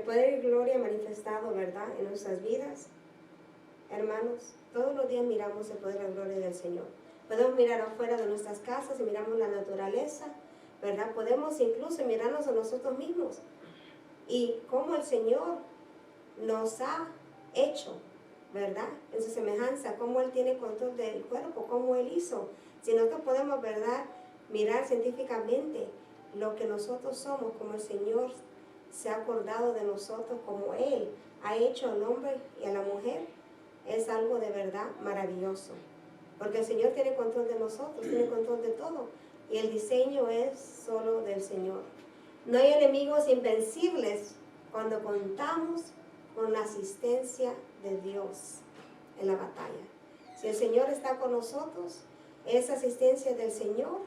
poder y gloria manifestado, ¿verdad?, en nuestras vidas. Hermanos, todos los días miramos el poder y la gloria del Señor. Podemos mirar afuera de nuestras casas y miramos la naturaleza, ¿verdad? Podemos incluso mirarnos a nosotros mismos y cómo el Señor nos ha hecho, ¿verdad?, en su semejanza, cómo Él tiene control del cuerpo, cómo Él hizo. Si nosotros podemos, ¿verdad?, mirar científicamente lo que nosotros somos, como el Señor se ha acordado de nosotros, como Él ha hecho al hombre y a la mujer, es algo de verdad maravilloso. Porque el Señor tiene control de nosotros, tiene control de todo. Y el diseño es solo del Señor. No hay enemigos invencibles cuando contamos con la asistencia de Dios en la batalla. Si el Señor está con nosotros, esa asistencia del Señor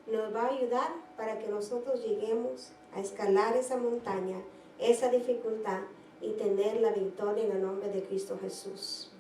nos va a ayudar para que nosotros lleguemos a escalar esa montaña, esa dificultad y tener la victoria en el nombre de Cristo Jesús.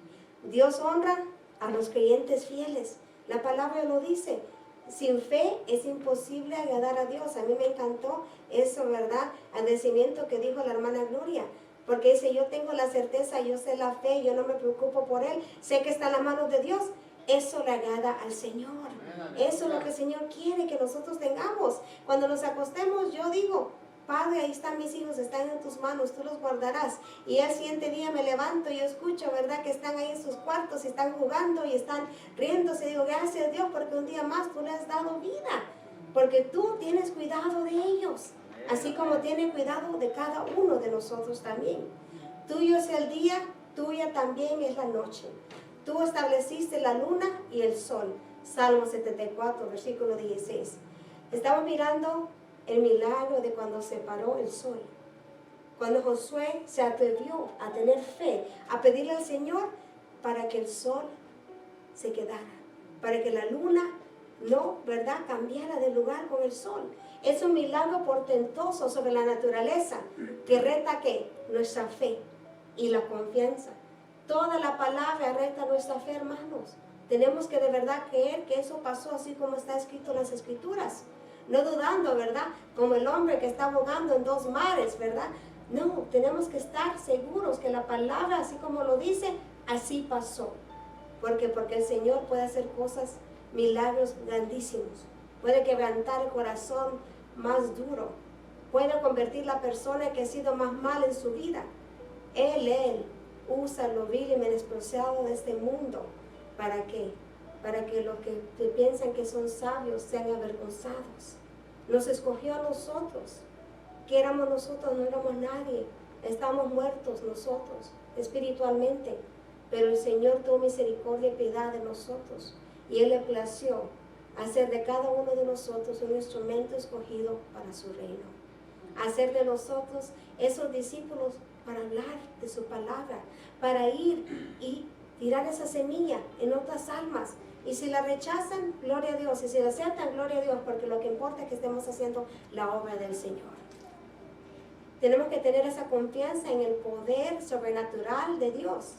Dios honra a los creyentes fieles. La palabra lo dice. Sin fe es imposible agradar a Dios. A mí me encantó eso, ¿verdad?, agradecimiento que dijo la hermana Gloria. Porque dice, yo tengo la certeza, yo sé la fe, yo no me preocupo por Él, sé que está en las manos de Dios. Eso le agrada al Señor. Eso es lo que el Señor quiere que nosotros tengamos. Cuando nos acostemos, yo digo, Padre, ahí están mis hijos, están en tus manos, tú los guardarás. Y el siguiente día me levanto y yo escucho, ¿verdad?, que están ahí en sus cuartos y están jugando y están riéndose. Y digo, gracias a Dios porque un día más tú le has dado vida. Porque tú tienes cuidado de ellos. Así como tiene cuidado de cada uno de nosotros también. Tuyo es el día, tuya también es la noche. Tú estableciste la luna y el sol. Salmo 74, versículo 16. Estamos mirando el milagro de cuando se paró el sol. Cuando Josué se atrevió a tener fe, a pedirle al Señor para que el sol se quedara, para que la luna no, ¿verdad?, cambiara de lugar con el sol. Es un milagro portentoso sobre la naturaleza que reta ¿qué? Nuestra fe y la confianza. Toda la palabra reta nuestra fe, hermanos. Tenemos que de verdad creer que eso pasó así como está escrito en las Escrituras. No dudando, ¿verdad?, como el hombre que está abogando en dos mares, ¿verdad? No, tenemos que estar seguros que la palabra, así como lo dice, así pasó. Porque el Señor puede hacer cosas, milagros grandísimos. Puede quebrantar el corazón más duro. Puede convertir la persona que ha sido más mal en su vida. Él usa lo vil y menospreciado de este mundo. ¿Para qué? Para que los que piensan que son sabios sean avergonzados. Nos escogió a nosotros. ¿Qué éramos nosotros? No éramos nadie. Estamos muertos nosotros, espiritualmente. Pero el Señor tuvo misericordia y piedad de nosotros. Y Él le plació hacer de cada uno de nosotros un instrumento escogido para su reino. Hacer de nosotros esos discípulos para hablar de su palabra, para ir y tirar esa semilla en otras almas. Y si la rechazan, gloria a Dios. Y si la aceptan, gloria a Dios, porque lo que importa es que estemos haciendo la obra del Señor. Tenemos que tener esa confianza en el poder sobrenatural de Dios.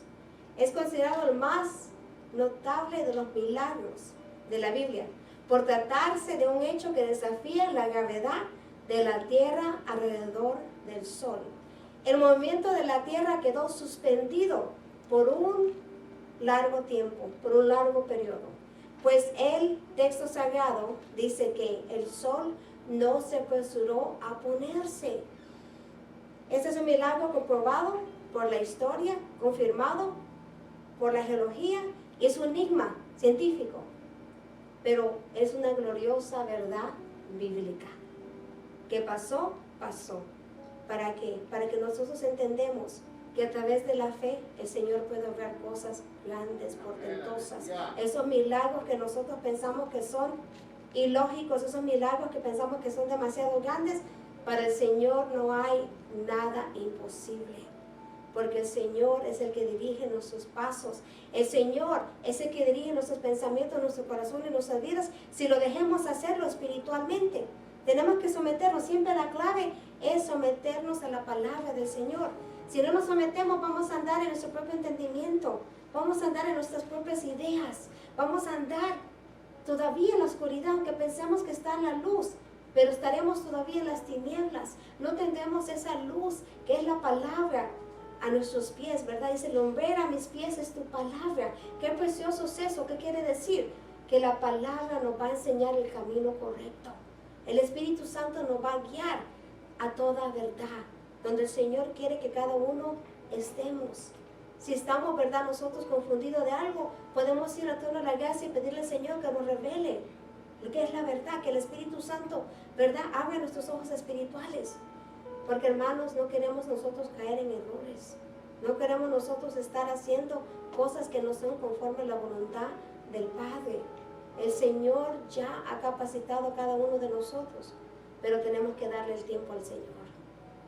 Es considerado el más notable de los milagros de la Biblia, por tratarse de un hecho que desafía la gravedad de la tierra alrededor del sol. El movimiento de la tierra quedó suspendido por un largo tiempo, por un largo periodo. Pues el texto sagrado dice que el sol no se apresuró a ponerse. Este es un milagro comprobado por la historia, confirmado por la geología, y es un enigma científico, pero es una gloriosa verdad bíblica. ¿Qué pasó? Pasó. ¿Para qué? Para que nosotros entendemos que a través de la fe el Señor puede obrar cosas grandes, portentosas. Esos milagros que nosotros pensamos que son ilógicos, esos milagros que pensamos que son demasiado grandes, para el Señor no hay nada imposible. Porque el Señor es el que dirige nuestros pasos. El Señor es el que dirige nuestros pensamientos, nuestro corazón y nuestras vidas, si lo dejemos hacerlo espiritualmente. Tenemos que someternos. Siempre la clave es someternos a la palabra del Señor. Si no nos sometemos, vamos a andar en nuestro propio entendimiento. Vamos a andar en nuestras propias ideas. Vamos a andar todavía en la oscuridad, aunque pensemos que está en la luz. pero estaremos todavía en las tinieblas. No tendremos esa luz que es la palabra a nuestros pies, ¿verdad? Dice, lumbrera a mis pies es tu palabra. Qué precioso es eso. ¿Qué quiere decir? Que la palabra nos va a enseñar el camino correcto. El Espíritu Santo nos va a guiar a toda verdad, donde el Señor quiere que cada uno estemos. Si estamos, ¿verdad?, nosotros confundidos de algo, podemos ir a toda la gracia y pedirle al Señor que nos revele lo que es la verdad, que el Espíritu Santo, ¿verdad?, abra nuestros ojos espirituales. Porque, hermanos, no queremos nosotros caer en errores. No queremos nosotros estar haciendo cosas que no son conforme a la voluntad del Padre. El Señor ya ha capacitado a cada uno de nosotros, pero tenemos que darle el tiempo al Señor.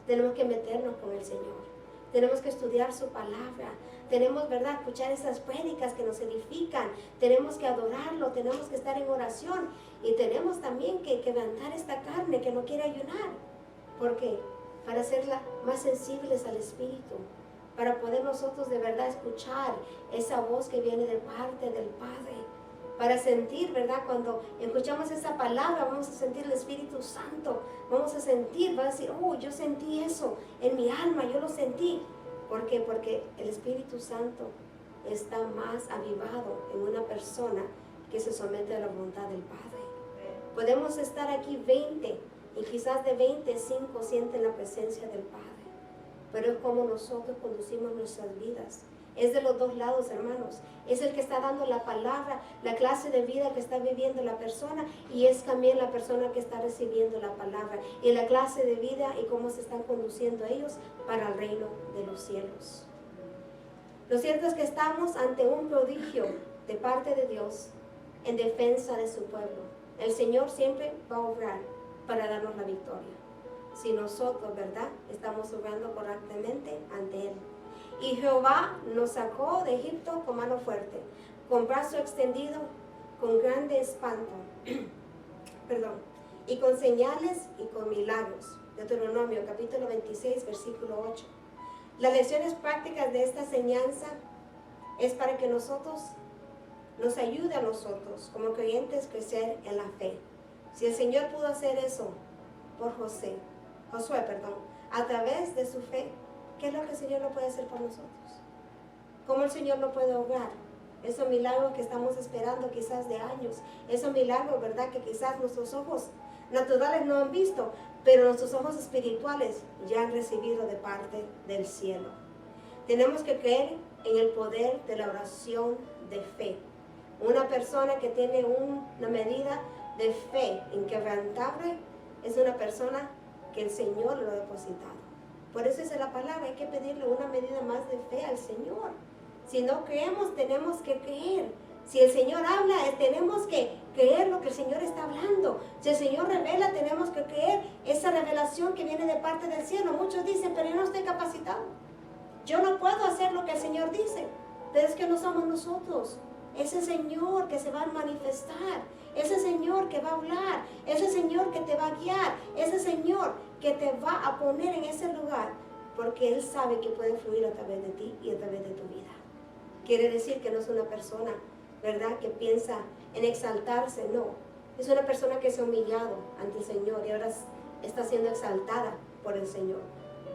Tenemos que meternos con el Señor. Tenemos que estudiar su palabra. Tenemos, ¿verdad?, escuchar esas prédicas que nos edifican. Tenemos que adorarlo. Tenemos que estar en oración. Y tenemos también que quebrantar esta carne que no quiere ayunar. ¿Por qué? Para hacerla más sensibles al Espíritu. Para poder nosotros de verdad escuchar esa voz que viene de parte del Padre. Para sentir, ¿verdad? Cuando escuchamos esa palabra, vamos a sentir el Espíritu Santo. Vamos a sentir, va a decir, oh, yo sentí eso en mi alma, yo lo sentí. ¿Por qué? Porque el Espíritu Santo está más avivado en una persona que se somete a la voluntad del Padre. Podemos estar aquí 20 y quizás de 25 sienten la presencia del Padre. Pero es como nosotros conducimos nuestras vidas. Es de los dos lados, hermanos. Es el que está dando la palabra, la clase de vida que está viviendo la persona, y es también la persona que está recibiendo la palabra. Y la clase de vida y cómo se están conduciendo ellos para el reino de los cielos. Lo cierto es que estamos ante un prodigio de parte de Dios en defensa de su pueblo. El Señor siempre va a obrar para darnos la victoria. Si nosotros, ¿verdad?, estamos obrando correctamente ante Él. Y Jehová nos sacó de Egipto con mano fuerte, con brazo extendido, con grande espanto, y con señales y con milagros. Deuteronomio capítulo 26, versículo 8. Las lecciones prácticas de esta enseñanza es para que nosotros nos ayude a nosotros como creyentes crecer en la fe. Si el Señor pudo hacer eso por Josué, a través de su fe, ¿qué es lo que el Señor no puede hacer por nosotros? ¿Cómo el Señor no puede obrar? Esos milagros que estamos esperando quizás de años, esos milagros, ¿verdad?, que quizás nuestros ojos naturales no han visto, pero nuestros ojos espirituales ya han recibido de parte del cielo. Tenemos que creer en el poder de la oración de fe. Una persona que tiene una medida de fe inquebrantable es una persona que el Señor lo ha depositado. Por eso es la palabra, hay que pedirle una medida más de fe al Señor. Si no creemos, tenemos que creer. Si el Señor habla, tenemos que creer lo que el Señor está hablando. Si el Señor revela, tenemos que creer esa revelación que viene de parte del cielo. Muchos dicen, pero yo no estoy capacitado. Yo no puedo hacer lo que el Señor dice. Pero es que no somos nosotros. Es el Señor que se va a manifestar. Es el Señor que va a hablar. Es el Señor que te va a guiar. Es el Señor que te va a poner en ese lugar. Porque Él sabe que puede fluir a través de ti y a través de tu vida. Quiere decir que no es una persona, ¿verdad?, que piensa en exaltarse. No. Es una persona que se ha humillado ante el Señor y ahora está siendo exaltada por el Señor.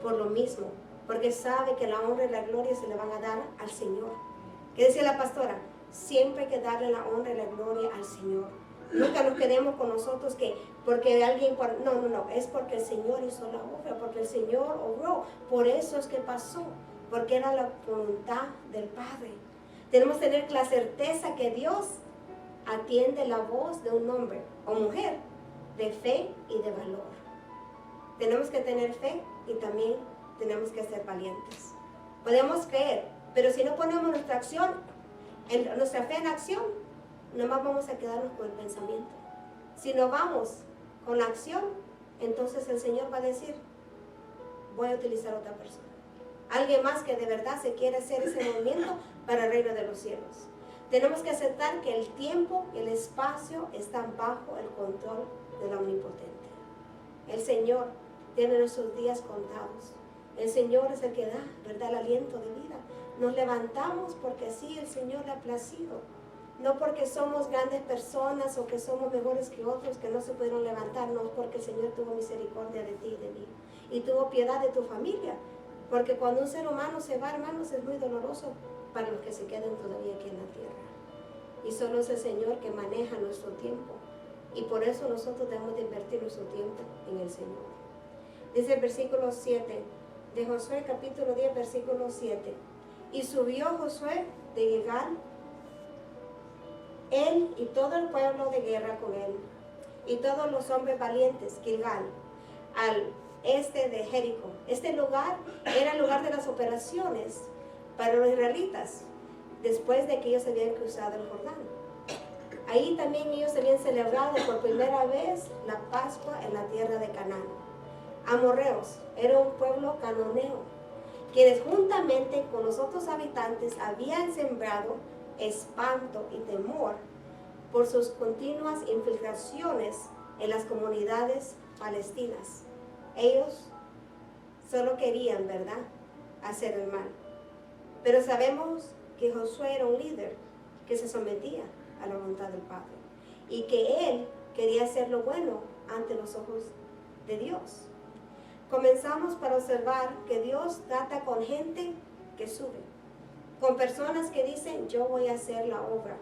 Por lo mismo. Porque sabe que la honra y la gloria se le van a dar al Señor. ¿Qué decía la pastora? Siempre hay que darle la honra y la gloria al Señor. Nunca nos quedemos con nosotros que porque alguien... No. Es porque el Señor hizo la obra, porque el Señor obró. Por eso es que pasó. Porque era la voluntad del Padre. Tenemos que tener la certeza que Dios atiende la voz de un hombre o mujer de fe y de valor. Tenemos que tener fe y también tenemos que ser valientes. Podemos creer, pero si no ponemos nuestra fe en acción, nomás vamos a quedarnos con el pensamiento. Si no vamos con la acción, entonces el Señor va a decir, voy a utilizar a otra persona. Alguien más que de verdad se quiere hacer ese movimiento para el reino de los cielos. Tenemos que aceptar que el tiempo y el espacio están bajo el control del Omnipotente. El Señor tiene nuestros días contados. El Señor es el que da, ¿verdad?, el aliento de vida. Nos levantamos porque así el Señor le ha placido. No porque somos grandes personas o que somos mejores que otros que no se pudieron levantar, no, porque el Señor tuvo misericordia de ti y de mí. Y tuvo piedad de tu familia. Porque cuando un ser humano se va, hermanos, es muy doloroso para los que se queden todavía aquí en la tierra. Y solo es el Señor que maneja nuestro tiempo. Y por eso nosotros debemos de invertir nuestro tiempo en el Señor. Dice el versículo 7 de Josué, capítulo 10, versículo 7. Y subió Josué de Gilgal, él y todo el pueblo de guerra con él, y todos los hombres valientes, Gilgal, al este de Jericó. Este lugar era el lugar de las operaciones para los israelitas, después de que ellos habían cruzado el Jordán. Ahí también ellos habían celebrado por primera vez la Pascua en la tierra de Canaán. Amorreos era un pueblo cananeo, quienes juntamente con los otros habitantes habían sembrado espanto y temor por sus continuas infiltraciones en las comunidades palestinas. Ellos solo querían, ¿verdad?, hacer el mal. Pero sabemos que Josué era un líder que se sometía a la voluntad del Padre y que él quería hacer lo bueno ante los ojos de Dios. Comenzamos para observar que Dios trata con gente que sube, con personas que dicen, yo voy a hacer la obra.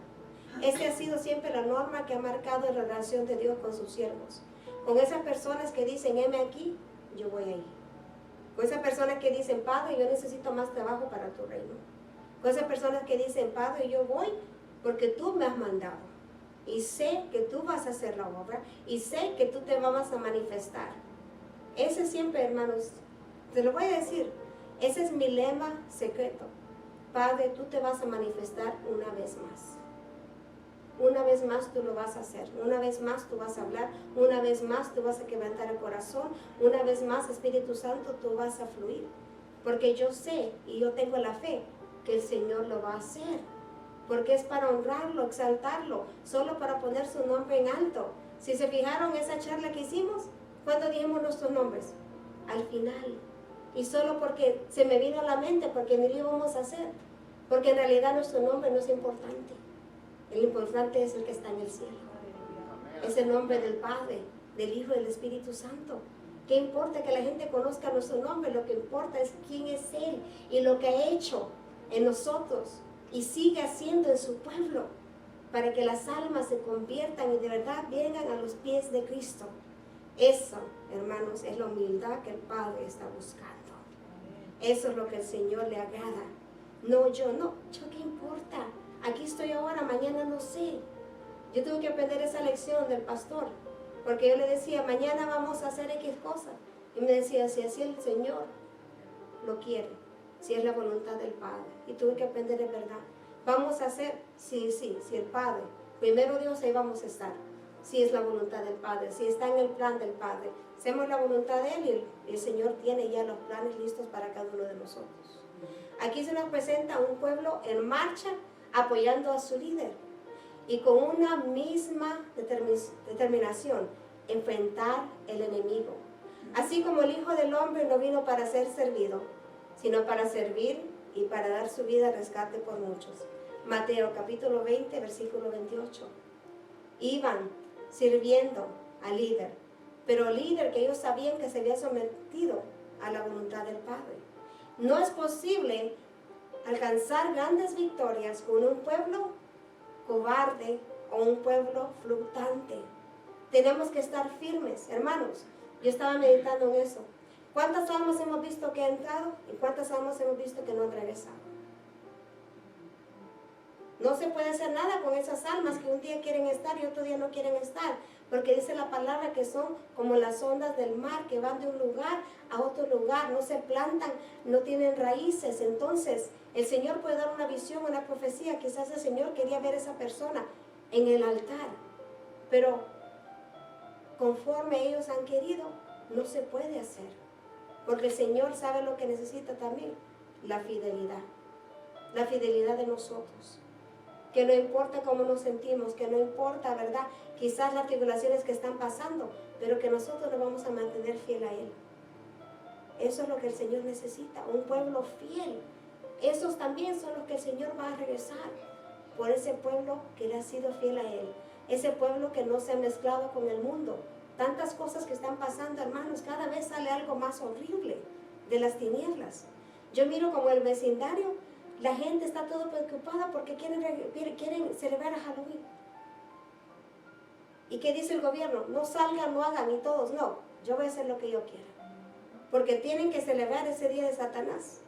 Esta ha sido siempre la norma que ha marcado la relación de Dios con sus siervos. Con esas personas que dicen, heme aquí, yo voy ahí. Con esas personas que dicen, Padre, yo necesito más trabajo para tu reino. Con esas personas que dicen, Padre, yo voy porque tú me has mandado. Y sé que tú vas a hacer la obra y sé que tú te vas a manifestar. Ese siempre, hermanos, te lo voy a decir, ese es mi lema secreto. Padre, tú te vas a manifestar una vez más. Una vez más tú lo vas a hacer, una vez más tú vas a hablar, una vez más tú vas a quebrantar el corazón, una vez más, Espíritu Santo, tú vas a fluir. Porque yo sé y yo tengo la fe que el Señor lo va a hacer. Porque es para honrarlo, exaltarlo, solo para poner su nombre en alto. Si se fijaron esa charla que hicimos, ¿cuándo dijimos nuestros nombres? Al final. Y solo porque se me vino a la mente, porque ni lo íbamos a hacer. Porque en realidad nuestro nombre no es importante. El importante es el que está en el cielo. Es el nombre del Padre, del Hijo y del Espíritu Santo. ¿Qué importa que la gente conozca nuestro nombre? Lo que importa es quién es Él y lo que ha hecho en nosotros y sigue haciendo en su pueblo para que las almas se conviertan y de verdad vengan a los pies de Cristo. Eso, hermanos, es la humildad que el Padre está buscando. Eso es lo que el Señor le agrada. No, yo qué importa. Aquí estoy ahora, mañana no sé. Yo tuve que aprender esa lección del pastor, porque yo le decía, mañana vamos a hacer X cosa. Y me decía, si así el Señor lo quiere, si es la voluntad del Padre. Y tuve que aprender en verdad. Vamos a hacer, sí, si el Padre, primero Dios, ahí vamos a estar. Si es la voluntad del Padre, si está en el plan del Padre. Hacemos la voluntad de Él y el Señor tiene ya los planes listos para cada uno de nosotros. Aquí se nos presenta un pueblo en marcha, apoyando a su líder y con una misma determinación, enfrentar el enemigo. Así como el Hijo del Hombre no vino para ser servido, sino para servir y para dar su vida al rescate por muchos. Mateo capítulo 20, versículo 28. Iban sirviendo al líder, pero el líder que ellos sabían que se había sometido a la voluntad del Padre. No es posible alcanzar grandes victorias con un pueblo cobarde o un pueblo fluctuante. Tenemos que estar firmes, hermanos. Yo estaba meditando en eso. ¿Cuántas almas hemos visto que han entrado y cuántas almas hemos visto que no han regresado? No se puede hacer nada con esas almas que un día quieren estar y otro día no quieren estar, porque dice la palabra que son como las ondas del mar que van de un lugar a otro lugar, no se plantan, no tienen raíces. Entonces el Señor puede dar una visión, una profecía. Quizás el Señor quería ver a esa persona en el altar, pero conforme ellos han querido, no se puede hacer, porque el Señor sabe lo que necesita también, la fidelidad de nosotros. Que no importa cómo nos sentimos, que no importa, ¿verdad? Quizás las tribulaciones que están pasando, pero que nosotros nos vamos a mantener fiel a Él. Eso es lo que el Señor necesita, un pueblo fiel. Esos también son los que el Señor va a regresar. por ese pueblo que le ha sido fiel a Él. Ese pueblo que no se ha mezclado con el mundo. Tantas cosas que están pasando, hermanos, cada vez sale algo más horrible de las tinieblas. Yo miro como el vecindario, la gente está todo preocupada porque quieren celebrar a Halloween. ¿Y qué dice el gobierno? No salgan, no hagan, y todos, no, yo voy a hacer lo que yo quiera. Porque tienen que celebrar ese día de Satanás.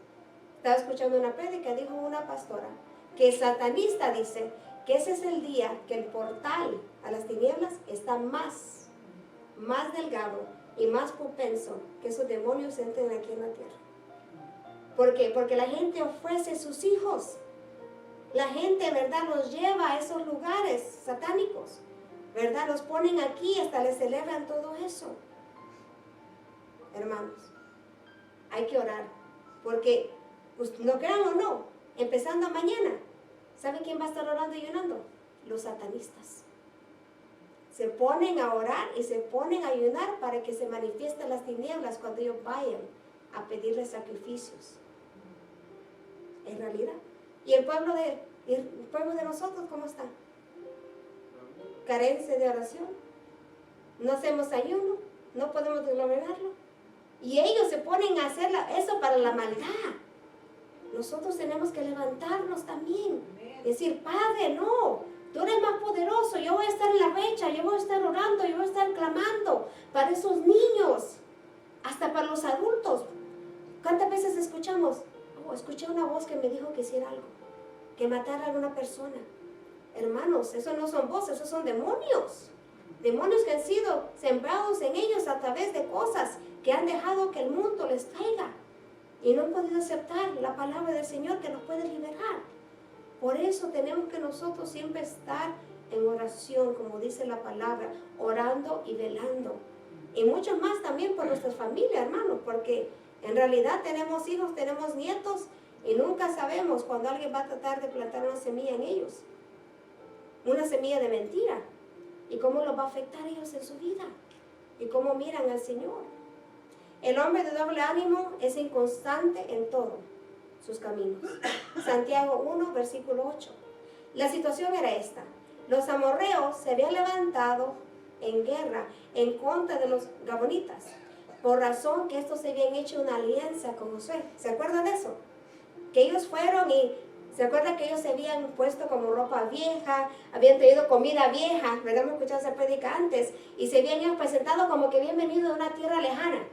Estaba escuchando una prédica, dijo una pastora, que el satanista dice que ese es el día que el portal a las tinieblas está más delgado y más propenso que esos demonios entren aquí en la tierra. ¿Por qué? Porque la gente ofrece sus hijos. La gente, ¿verdad?, los lleva a esos lugares satánicos, ¿verdad? Los ponen aquí, hasta les celebran todo eso. Hermanos, hay que orar, porque, pues, no crean o no, empezando mañana, ¿sabe quién va a estar orando y ayunando? Los satanistas. Se ponen a orar y se ponen a ayunar para que se manifiesten las tinieblas cuando ellos vayan a pedirles sacrificios. En realidad. ¿Y el pueblo de nosotros cómo está? Carencia de oración. No hacemos ayuno, no podemos gloriarlo. Y ellos se ponen a hacer eso para la maldad. Nosotros tenemos que levantarnos también. Decir, Padre, no, tú eres más poderoso, yo voy a estar en la brecha, yo voy a estar orando, yo voy a estar clamando para esos niños, hasta para los adultos. ¿Cuántas veces escuchamos? Oh, escuché una voz que me dijo que hiciera algo, que matara a una persona. Hermanos, eso no son voces, esos son demonios. Demonios que han sido sembrados en ellos a través de cosas que han dejado que el mundo les traiga. Y no han podido aceptar la palabra del Señor que nos puede liberar. Por eso tenemos que nosotros siempre estar en oración, como dice la palabra, orando y velando. Y mucho más también por nuestras familias, hermanos, porque en realidad tenemos hijos, tenemos nietos, y nunca sabemos cuando alguien va a tratar de plantar una semilla en ellos. Una semilla de mentira. Y cómo los va a afectar a ellos en su vida. Y cómo miran al Señor. El hombre de doble ánimo es inconstante en todo sus caminos. Santiago 1, versículo 8. La situación era esta. Los amorreos se habían levantado en guerra en contra de los gabonitas, por razón que estos se habían hecho una alianza con Josué. ¿Se acuerdan de eso? Que ellos fueron y se acuerdan que ellos se habían puesto como ropa vieja, habían traído comida vieja, ¿verdad? Hemos escuchado esa prédica antes, y se habían ellos presentado como que habían venido de una tierra lejana.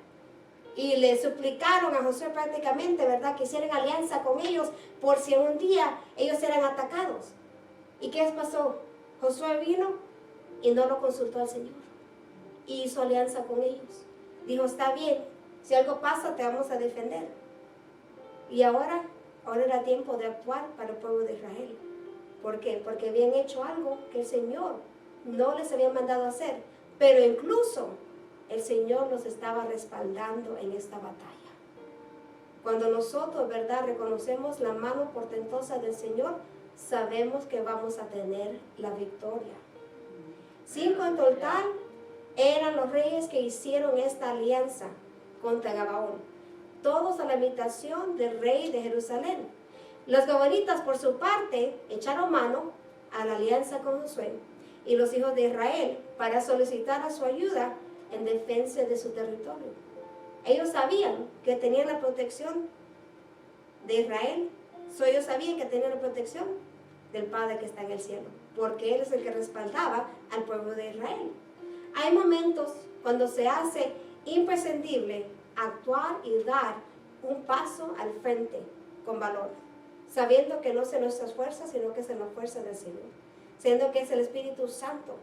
Y le suplicaron a Josué prácticamente, ¿verdad?, que hicieran alianza con ellos por si un día ellos eran atacados. ¿Y qué pasó? Josué vino y no lo consultó al Señor. Y hizo alianza con ellos. Dijo, está bien, si algo pasa te vamos a defender. Y ahora era tiempo de actuar para el pueblo de Israel. ¿Por qué? Porque habían hecho algo que el Señor no les había mandado hacer. Pero incluso el Señor los estaba respaldando en esta batalla. Cuando nosotros, ¿verdad?, reconocemos la mano portentosa del Señor, sabemos que vamos a tener la victoria. 5 en total eran los reyes que hicieron esta alianza contra Gabaón, todos a la imitación del rey de Jerusalén. Los gabonitas, por su parte, echaron mano a la alianza con Josué y los hijos de Israel para solicitar a su ayuda en defensa de su territorio. Ellos sabían que tenían la protección de Israel, ellos sabían que tenían la protección del Padre que está en el cielo, porque Él es el que respaldaba al pueblo de Israel. Hay momentos cuando se hace imprescindible actuar y dar un paso al frente con valor, sabiendo que no es en nuestras fuerzas, sino que es en la fuerza del Señor, siendo que es el Espíritu Santo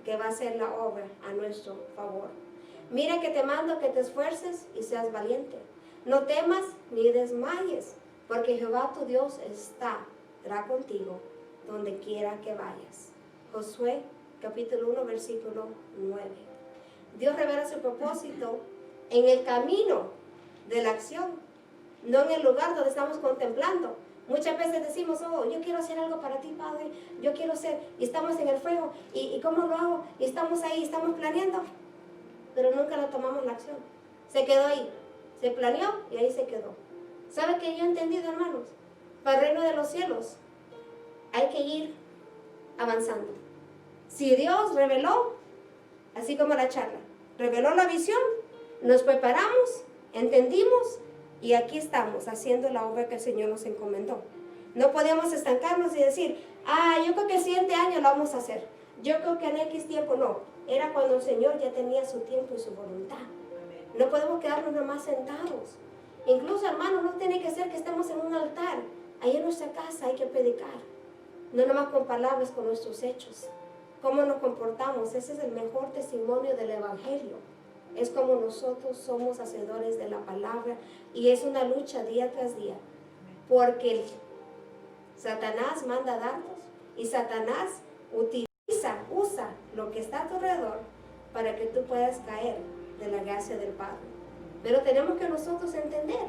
que va a hacer la obra a nuestro favor. Mira que te mando que te esfuerces y seas valiente. No temas ni desmayes, porque Jehová tu Dios estará contigo donde quiera que vayas. Josué capítulo 1 versículo 9. Dios revela su propósito en el camino de la acción, no en el lugar donde estamos contemplando. Muchas veces decimos, oh, yo quiero hacer algo para ti, Padre, yo quiero hacer, y estamos en el fuego, y ¿cómo lo hago? Y estamos ahí, estamos planeando, pero nunca lo tomamos la acción. Se quedó ahí, se planeó y ahí se quedó. ¿Sabe qué yo he entendido, hermanos? Para el reino de los cielos hay que ir avanzando. Si Dios reveló, así como la charla, reveló la visión, nos preparamos, entendimos y aquí estamos haciendo la obra que el Señor nos encomendó. No podemos estancarnos y decir, yo creo que el siguiente año lo vamos a hacer. Yo creo que en X tiempo no. Era cuando el Señor ya tenía su tiempo y su voluntad. No podemos quedarnos nada más sentados. Incluso, hermanos, no tiene que ser que estemos en un altar. Ahí en nuestra casa hay que predicar. No nada más con palabras, con nuestros hechos. Cómo nos comportamos, ese es el mejor testimonio del Evangelio. Es como nosotros somos hacedores de la palabra y es una lucha día tras día. Porque Satanás manda dardos y Satanás usa lo que está a tu alrededor para que tú puedas caer de la gracia del Padre. Pero tenemos que nosotros entender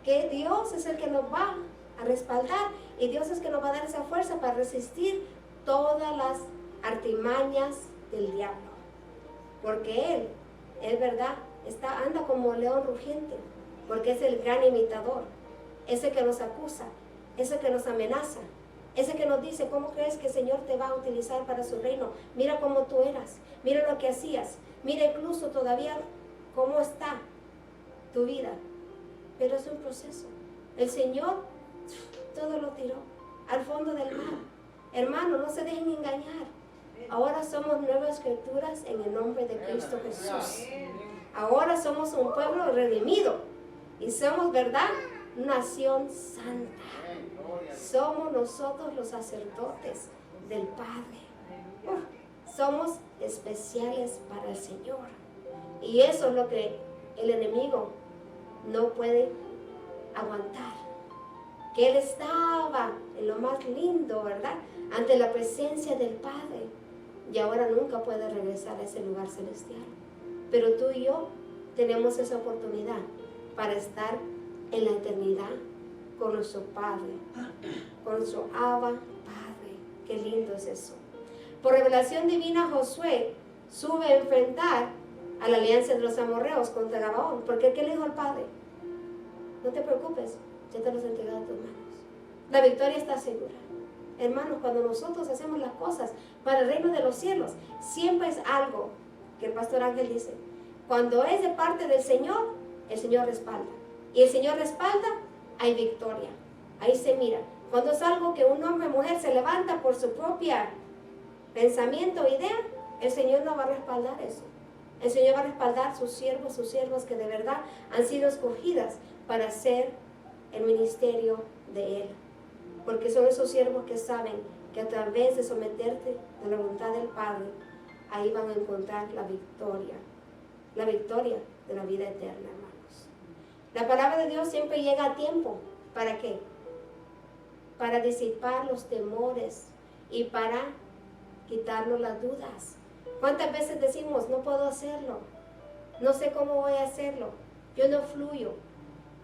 que Dios es el que nos va a respaldar y Dios es el que nos va a dar esa fuerza para resistir todas las artimañas del diablo. Porque Él verdad, anda como león rugiente, porque es el gran imitador, ese que nos acusa, ese que nos amenaza, ese que nos dice, ¿cómo crees que el Señor te va a utilizar para su reino? Mira cómo tú eras, mira lo que hacías, mira incluso todavía cómo está tu vida. Pero es un proceso. El Señor todo lo tiró al fondo del mar. Hermano, no se dejen engañar. Ahora somos nuevas criaturas en el nombre de Cristo Jesús. Ahora somos un pueblo redimido y somos, ¿verdad?, nación santa. Somos nosotros los sacerdotes del Padre. Somos especiales para el Señor. Y eso es lo que el enemigo no puede aguantar. Que Él estaba en lo más lindo, ¿verdad?, ante la presencia del Padre. Y ahora nunca puede regresar a ese lugar celestial. Pero tú y yo tenemos esa oportunidad para estar en la eternidad con nuestro Padre, con nuestro Abba Padre. Qué lindo es eso. Por revelación divina, Josué sube a enfrentar a la alianza de los amorreos contra Gabaón. Porque ¿qué le dijo al Padre? No te preocupes, ya te los he entregado a tus manos. La victoria está segura. Hermanos, cuando nosotros hacemos las cosas para el reino de los cielos, siempre es algo que el pastor Ángel dice. Cuando es de parte del Señor, el Señor respalda. Y el Señor respalda, hay victoria. Ahí se mira. Cuando es algo que un hombre o mujer se levanta por su propia pensamiento o idea, el Señor no va a respaldar eso. El Señor va a respaldar sus siervas que de verdad han sido escogidas para hacer el ministerio de Él. Porque son esos siervos que saben que a través de someterte a la voluntad del Padre, ahí van a encontrar la victoria de la vida eterna, hermanos. La palabra de Dios siempre llega a tiempo. ¿Para qué? Para disipar los temores y para quitarnos las dudas. ¿Cuántas veces decimos, no puedo hacerlo? No sé cómo voy a hacerlo. Yo no fluyo.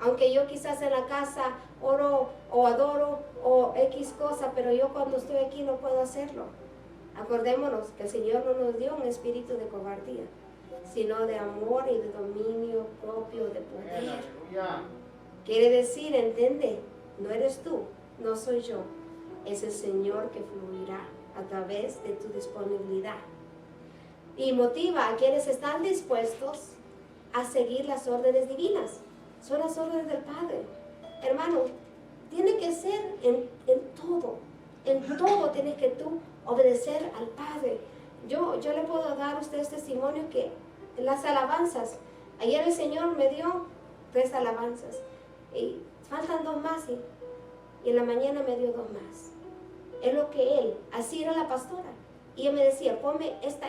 Aunque yo quizás en la casa oro o adoro o X cosa, pero yo cuando estoy aquí no puedo hacerlo. Acordémonos que el Señor no nos dio un espíritu de cobardía, sino de amor y de dominio propio, de poder. Quiere decir, entiende, no eres tú, no soy yo, es el Señor que fluirá a través de tu disponibilidad. Y motiva a quienes están dispuestos a seguir las órdenes divinas. Son las órdenes del Padre. Hermano, tiene que ser en todo tienes que tú obedecer al Padre. Yo le puedo dar a ustedes testimonio que en las alabanzas, ayer el Señor me dio 3 alabanzas y faltan 2 más y en la mañana me dio 2 más. Es lo que Él, así era la pastora. Y ella me decía, ponme esta,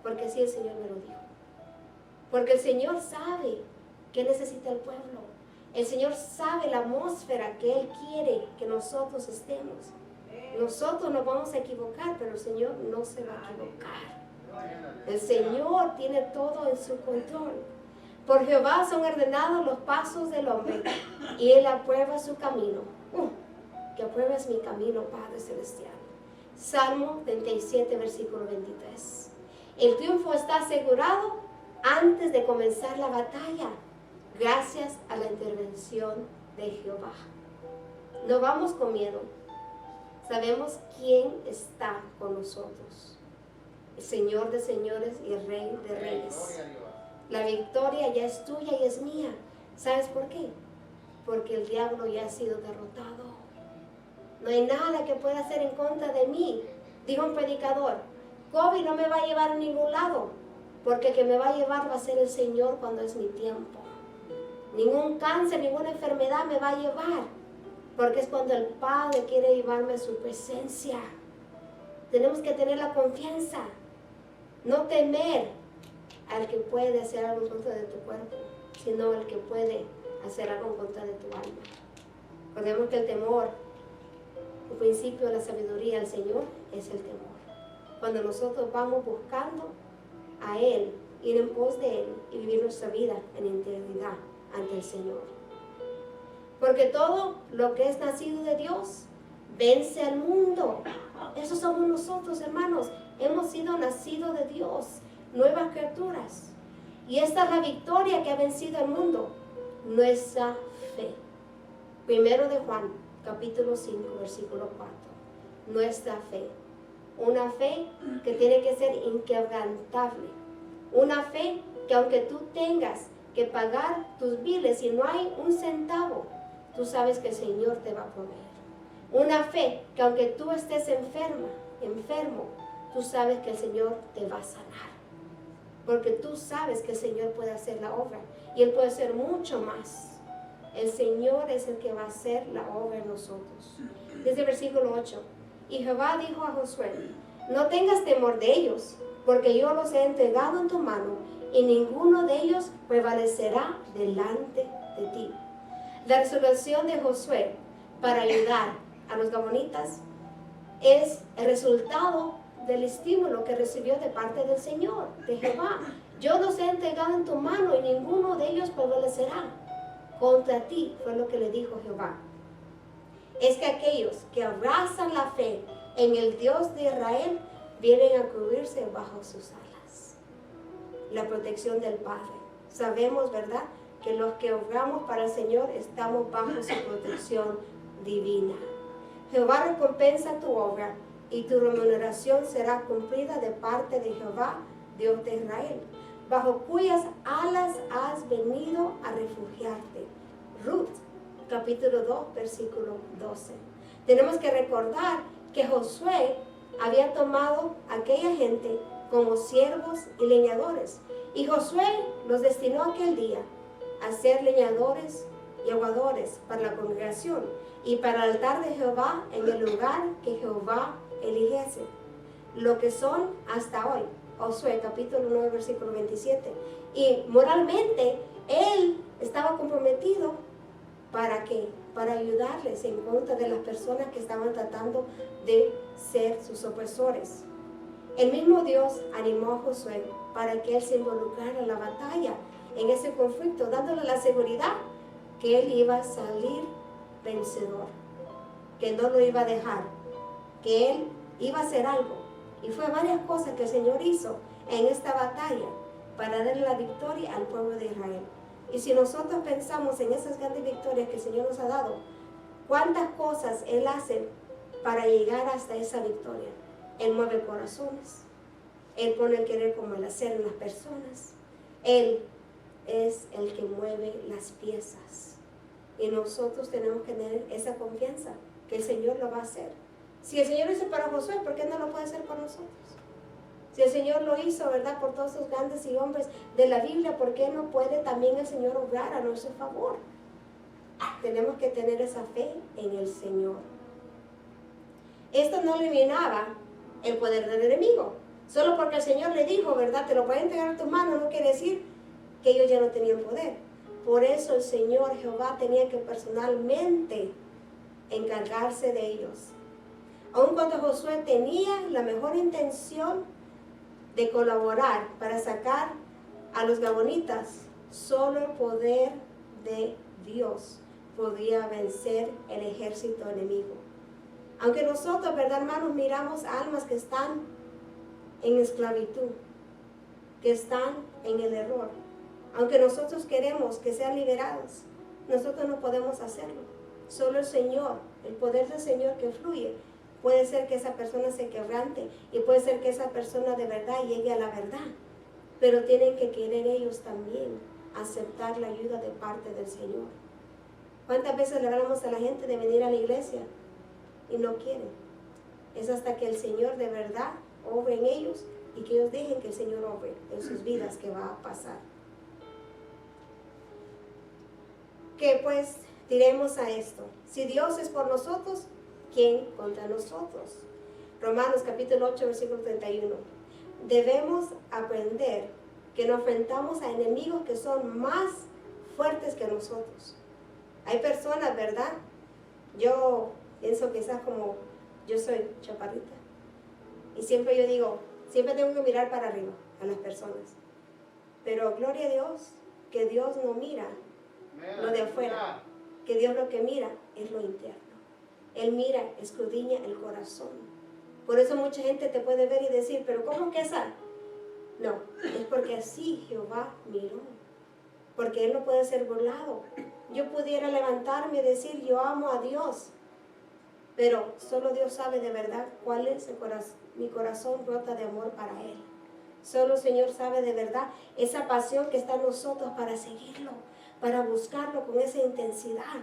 porque así el Señor me lo dijo. Porque el Señor sabe qué necesita el pueblo. El Señor sabe la atmósfera que Él quiere que nosotros estemos. Nosotros nos vamos a equivocar, pero el Señor no se va a equivocar. El Señor tiene todo en su control. Por Jehová son ordenados los pasos del hombre, y Él aprueba su camino. Que apruebes mi camino, Padre Celestial. Salmo 37, versículo 23. El triunfo está asegurado antes de comenzar la batalla, gracias a la intervención de Jehová. No vamos con miedo. sabemos quién está con nosotros. El Señor de señores y el Rey de reyes. La victoria ya es tuya y es mía. ¿Sabes por qué? Porque el diablo ya ha sido derrotado. No hay nada que pueda hacer en contra de mí. Dijo un predicador, COVID no me va a llevar a ningún lado, porque el que me va a llevar va a ser el Señor cuando es mi tiempo. Ningún cáncer, ninguna enfermedad me va a llevar, porque es cuando el Padre quiere llevarme a su presencia. Tenemos que tener la confianza, no temer al que puede hacer algo en contra de tu cuerpo, sino al que puede hacer algo en contra de tu alma. Recordemos que el temor, el principio de la sabiduría del Señor, es el temor. Cuando nosotros vamos buscando a Él, ir en pos de Él y vivir nuestra vida en integridad ante el Señor. Porque todo lo que es nacido de Dios vence al mundo. Eso somos nosotros, hermanos. Hemos sido nacidos de Dios, nuevas criaturas. Y esta es la victoria que ha vencido al mundo, nuestra fe. Primero de Juan, capítulo 5, versículo 4. Nuestra fe. Una fe que tiene que ser inquebrantable. Una fe que aunque tú tengas que pagar tus biles y no hay un centavo, tú sabes que el Señor te va a proveer. Una fe que aunque tú estés enfermo, tú sabes que el Señor te va a sanar. Porque tú sabes que el Señor puede hacer la obra y Él puede hacer mucho más. El Señor es el que va a hacer la obra en nosotros. Desde el versículo 8. Y Jehová dijo a Josué, no tengas temor de ellos, porque yo los he entregado en tu mano, y ninguno de ellos prevalecerá delante de ti. La resolución de Josué para ayudar a los gabonitas es el resultado del estímulo que recibió de parte del Señor, de Jehová. Yo los he entregado en tu mano y ninguno de ellos prevalecerá contra ti, fue lo que le dijo Jehová. Es que aquellos que abrazan la fe en el Dios de Israel vienen a cubrirse bajo sus alas. La protección del Padre. Sabemos, ¿verdad?, que los que obramos para el Señor estamos bajo su protección divina. Jehová recompensa tu obra y tu remuneración será cumplida de parte de Jehová, Dios de Israel, bajo cuyas alas has venido a refugiarte. Ruth, capítulo 2, versículo 12. Tenemos que recordar que Josué había tomado a aquella gente como siervos y leñadores. Y Josué los destinó aquel día a ser leñadores y aguadores para la congregación y para el altar de Jehová en el lugar que Jehová eligiese, lo que son hasta hoy. Josué capítulo 9 versículo 27. Y moralmente él estaba comprometido ¿para qué? Para ayudarles en contra de las personas que estaban tratando de ser sus opresores. El mismo Dios animó a Josué para que él se involucrara en la batalla, en ese conflicto, dándole la seguridad que él iba a salir vencedor, que no lo iba a dejar, que él iba a hacer algo. Y fue varias cosas que el Señor hizo en esta batalla para darle la victoria al pueblo de Israel. Y si nosotros pensamos en esas grandes victorias que el Señor nos ha dado, ¿cuántas cosas Él hace para llegar hasta esa victoria? Él mueve corazones, Él pone el querer como el hacer en las personas. Él es el que mueve las piezas. Y nosotros tenemos que tener esa confianza que el Señor lo va a hacer. Si el Señor lo hizo para Josué, ¿por qué no lo puede hacer para nosotros? Si el Señor lo hizo, ¿verdad?, por todos esos grandes y hombres de la Biblia, ¿por qué no puede también el Señor obrar a nuestro favor? Tenemos que tener esa fe en el Señor. Esto no eliminaba el poder del enemigo. Solo porque el Señor le dijo, ¿verdad?, te lo pueden entregar a tus manos, no quiere decir que ellos ya no tenían poder. Por eso el Señor Jehová tenía que personalmente encargarse de ellos. Aun cuando Josué tenía la mejor intención de colaborar para sacar a los gabonitas, solo el poder de Dios podía vencer el ejército enemigo. Aunque nosotros, ¿verdad, hermanos?, miramos almas que están en esclavitud, que están en el error. Aunque nosotros queremos que sean liberados, nosotros no podemos hacerlo. Solo el Señor, el poder del Señor que fluye, puede ser que esa persona se quebrante y puede ser que esa persona de verdad llegue a la verdad. Pero tienen que querer ellos también aceptar la ayuda de parte del Señor. ¿Cuántas veces le hablamos a la gente de venir a la iglesia y no quieren? Es hasta que el Señor de verdad obre en ellos y que ellos dejen que el Señor obre en sus vidas que va a pasar. Que pues diremos a esto: si Dios es por nosotros, ¿quién contra nosotros? Romanos capítulo 8, versículo 31. Debemos aprender que nos enfrentamos a enemigos que son más fuertes que nosotros. Hay personas, ¿verdad? Yo pienso quizás como yo soy chaparrita. Y siempre yo digo, siempre tengo que mirar para arriba a las personas. Pero gloria a Dios, que Dios no mira lo de afuera, que Dios lo que mira es lo interno. Él mira, escudriña el corazón. Por eso mucha gente te puede ver y decir, pero ¿cómo que esa? No, es porque así Jehová miró. Porque Él no puede ser burlado. Yo pudiera levantarme y decir, yo amo a Dios. Pero solo Dios sabe de verdad cuál es mi corazón brota de amor para Él. Solo el Señor sabe de verdad esa pasión que está en nosotros para seguirlo, para buscarlo con esa intensidad.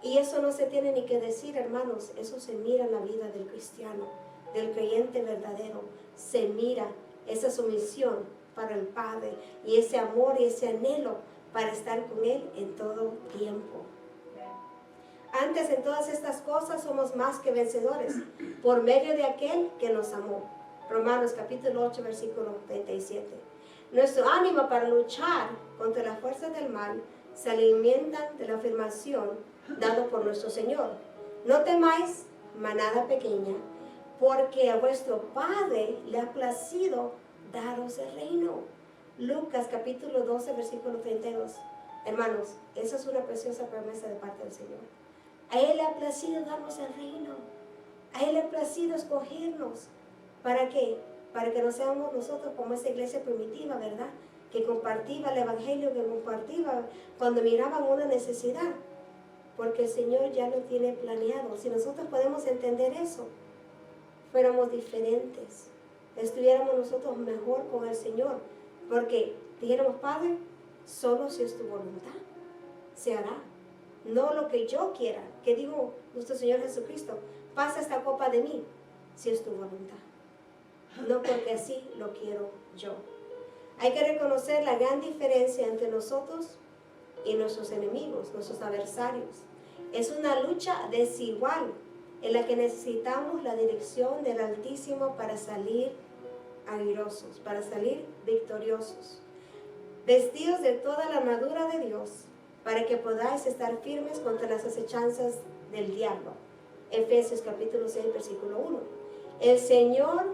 Y eso no se tiene ni que decir, hermanos. Eso se mira en la vida del cristiano, del creyente verdadero. Se mira esa sumisión para el Padre y ese amor y ese anhelo para estar con Él en todo tiempo. Antes en todas estas cosas somos más que vencedores por medio de aquel que nos amó. Romanos capítulo 8, versículo 37. Nuestro ánimo para luchar contra las fuerzas del mal se alimentan de la afirmación dada por nuestro Señor. No temáis, manada pequeña, porque a vuestro Padre le ha placido daros el reino. Lucas capítulo 12, versículo 32. Hermanos, esa es una preciosa promesa de parte del Señor. A Él le ha placido darnos el reino. A Él le ha placido escogernos. ¿Para qué? Para que no seamos nosotros como esa iglesia primitiva, ¿verdad? Que compartía el evangelio, que compartía cuando miraban una necesidad. Porque el Señor ya lo tiene planeado. Si nosotros podemos entender eso, fuéramos diferentes. Estuviéramos nosotros mejor con el Señor. Porque dijéramos, Padre, solo si es tu voluntad, se hará. No lo que yo quiera, que dijo nuestro Señor Jesucristo, pasa esta copa de mí, si es tu voluntad. No porque así lo quiero yo. Hay que reconocer la gran diferencia entre nosotros y nuestros enemigos, nuestros adversarios. Es una lucha desigual en la que necesitamos la dirección del Altísimo para salir airosos, para salir victoriosos. Vestidos de toda la armadura de Dios, para que podáis estar firmes contra las acechanzas del diablo. Efesios capítulo 6, versículo 1. El Señor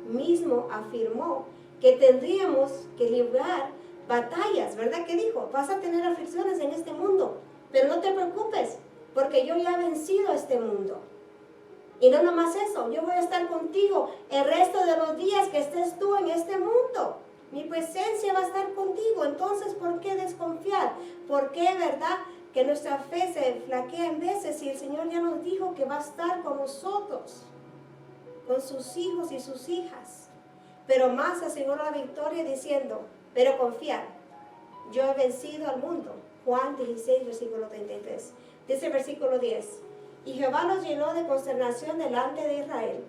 mismo afirmó que tendríamos que librar batallas, ¿verdad? ¿Qué dijo? Vas a tener aflicciones en este mundo, pero no te preocupes, porque yo ya he vencido a este mundo. Y no nomás eso, yo voy a estar contigo el resto de los días que estés tú en este mundo. Mi presencia va a estar contigo. Entonces, ¿por qué desconfiar? ¿Por qué, verdad, que nuestra fe se flaquea en veces si el Señor ya nos dijo que va a estar con nosotros, con sus hijos y sus hijas? Pero más aseguró la victoria diciendo, pero confiar, yo he vencido al mundo. Juan 16, versículo 33. Dice el versículo 10. Y Jehová los llenó de consternación delante de Israel,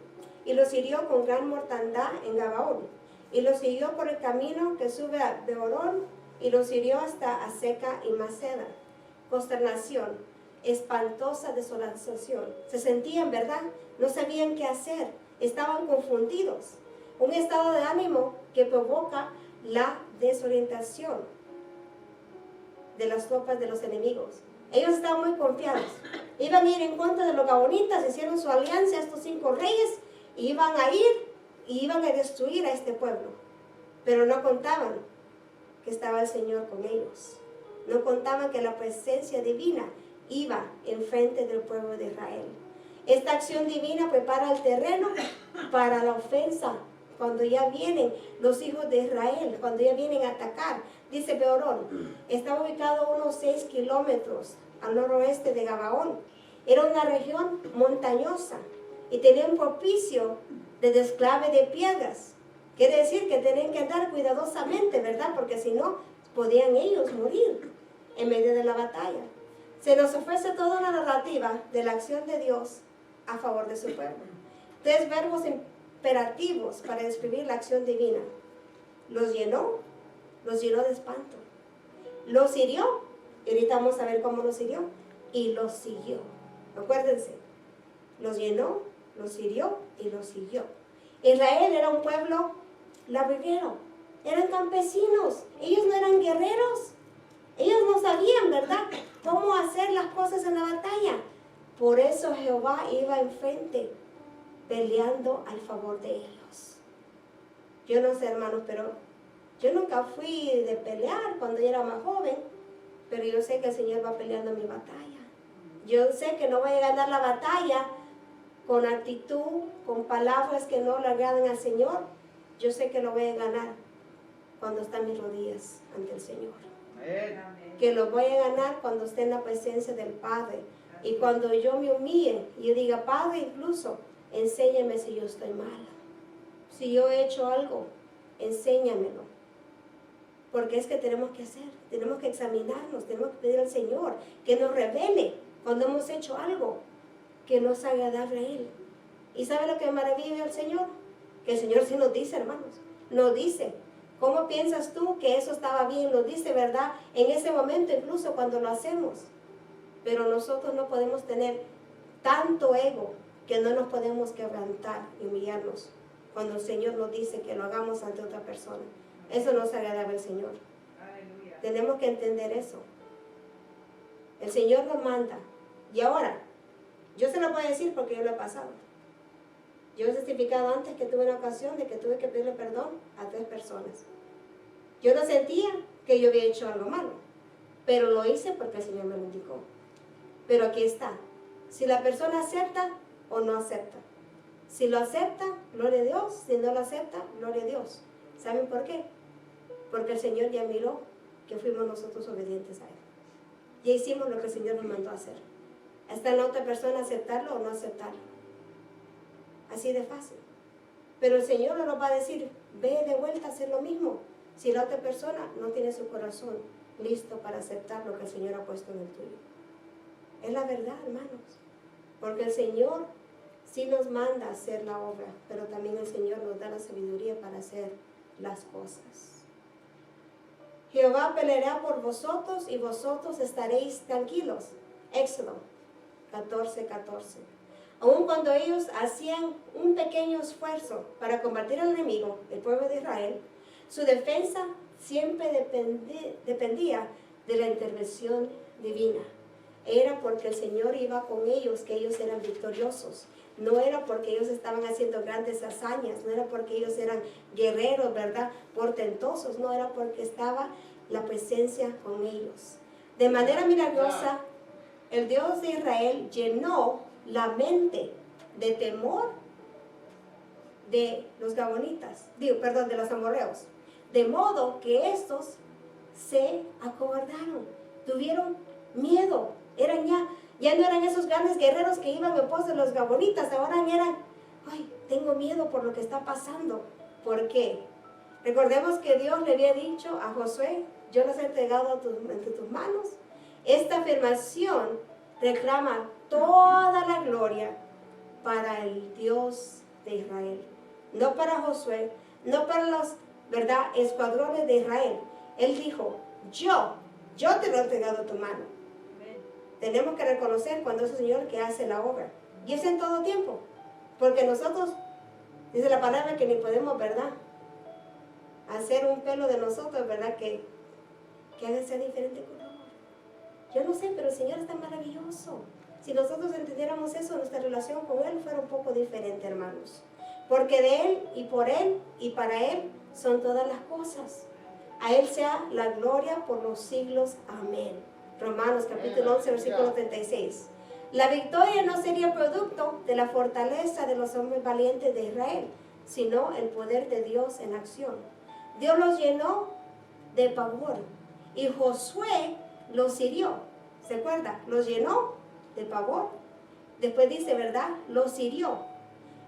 y los hirió con gran mortandad en Gabaón, y los siguió por el camino que sube a Beorón, y los hirió hasta Aseca y Maceda. Consternación, espantosa desolación. Se sentían, ¿verdad? No sabían qué hacer, estaban confundidos. Un estado de ánimo que provoca la desorientación de las tropas de los enemigos. Ellos estaban muy confiados. Iban a ir en contra de los gabonitas, hicieron su alianza, estos 5 reyes, y iban a ir y iban a destruir a este pueblo. Pero no contaban que estaba el Señor con ellos. No contaban que la presencia divina iba enfrente del pueblo de Israel. Esta acción divina prepara el terreno para la ofensa. Cuando ya vienen los hijos de Israel, cuando ya vienen a atacar, dice Beorón, estaba ubicado a unos 6 kilómetros al noroeste de Gabaón. Era una región montañosa y tenían propicio de desclave de piedras. Quiere decir que tenían que andar cuidadosamente, ¿verdad? Porque si no, podían ellos morir en medio de la batalla. Se nos ofrece toda una narrativa de la acción de Dios a favor de su pueblo. 3 verbos imperativos para describir la acción divina. Los llenó de espanto. Los hirió, y ahorita vamos a ver cómo los hirió, y los siguió. Acuérdense, los llenó, los hirió y los siguió. Israel era un pueblo labrero, eran campesinos, ellos no eran guerreros, ellos no sabían, ¿verdad?, cómo hacer las cosas en la batalla. Por eso Jehová iba enfrente, peleando al favor de ellos. Yo no sé, hermanos, pero yo nunca fui de pelear cuando yo era más joven, pero yo sé que el Señor va peleando mi batalla. Yo sé que no voy a ganar la batalla con actitud, con palabras que no le agradan al Señor. Yo sé que lo voy a ganar cuando están mis rodillas ante el Señor. Que lo voy a ganar cuando esté en la presencia del Padre. Y cuando yo me humille y yo diga, Padre, incluso, enséñame si yo estoy mala. Si yo he hecho algo, enséñamelo. Porque es que tenemos que hacer, tenemos que examinarnos, tenemos que pedir al Señor que nos revele cuando hemos hecho algo que no es agradable a Él. ¿Y sabe lo que maravilla al Señor? Que el Señor sí nos dice, hermanos, nos dice. ¿Cómo piensas tú que eso estaba bien? Nos dice, ¿verdad? En ese momento, incluso cuando lo hacemos. Pero nosotros no podemos tener tanto ego que no nos podemos quebrantar y humillarnos cuando el Señor nos dice que lo hagamos ante otra persona. Eso no es agradable al Señor. Aleluya. Tenemos que entender eso. El Señor nos manda. Y ahora, yo se lo voy a decir porque yo lo he pasado. Yo he testificado antes que tuve una ocasión de que tuve que pedirle perdón a 3 personas. Yo no sentía que yo había hecho algo malo, pero lo hice porque el Señor me lo indicó. Pero aquí está. Si la persona acepta o no acepta. Si lo acepta, gloria a Dios. Si no lo acepta, gloria a Dios. ¿Saben por qué? Porque el Señor ya miró que fuimos nosotros obedientes a Él. Ya hicimos lo que el Señor nos mandó a hacer. Está en la otra persona aceptarlo o no aceptarlo. Así de fácil. Pero el Señor no nos va a decir, ve de vuelta a hacer lo mismo, si la otra persona no tiene su corazón listo para aceptar lo que el Señor ha puesto en el tuyo. Es la verdad, hermanos. Porque el Señor sí nos manda a hacer la obra, pero también el Señor nos da la sabiduría para hacer las cosas. Jehová peleará por vosotros y vosotros estaréis tranquilos. Éxodo 14:14. Aun cuando ellos hacían un pequeño esfuerzo para combatir al enemigo, el pueblo de Israel, su defensa siempre dependía de la intervención divina. Era porque el Señor iba con ellos que ellos eran victoriosos. No era porque ellos estaban haciendo grandes hazañas, no era porque ellos eran guerreros, ¿verdad?, portentosos, no era porque estaba la presencia con ellos. De manera milagrosa, el Dios de Israel llenó la mente de temor de los gabonitas, de los amorreos, de modo que estos se acobardaron, tuvieron miedo, ya no eran esos grandes guerreros que iban en pos de los gabonitas, ahora eran, ay, tengo miedo por lo que está pasando. ¿Por qué? Recordemos que Dios le había dicho a Josué, yo los he entregado entre tus manos. Esta afirmación reclama toda la gloria para el Dios de Israel, no para Josué, no para los, ¿verdad?, escuadrones de Israel. Él dijo, yo te lo he entregado a tu mano. Tenemos que reconocer cuando es el Señor que hace la obra, y es en todo tiempo, porque nosotros, dice la palabra, que ni podemos, ¿verdad?, hacer un pelo de nosotros, ¿verdad?, que haga ser diferente color. Yo no sé, pero el Señor está maravilloso. Si nosotros entendiéramos eso, nuestra relación con Él fuera un poco diferente, hermanos. Porque de Él y por Él y para Él son todas las cosas. A Él sea la gloria por los siglos. Amén. Romanos capítulo 11, versículo 36. La victoria no sería producto de la fortaleza de los hombres valientes de Israel, sino el poder de Dios en acción. Dios los llenó de pavor y Josué los hirió. ¿Se acuerda? Los llenó de pavor. Después dice, ¿verdad?, los hirió.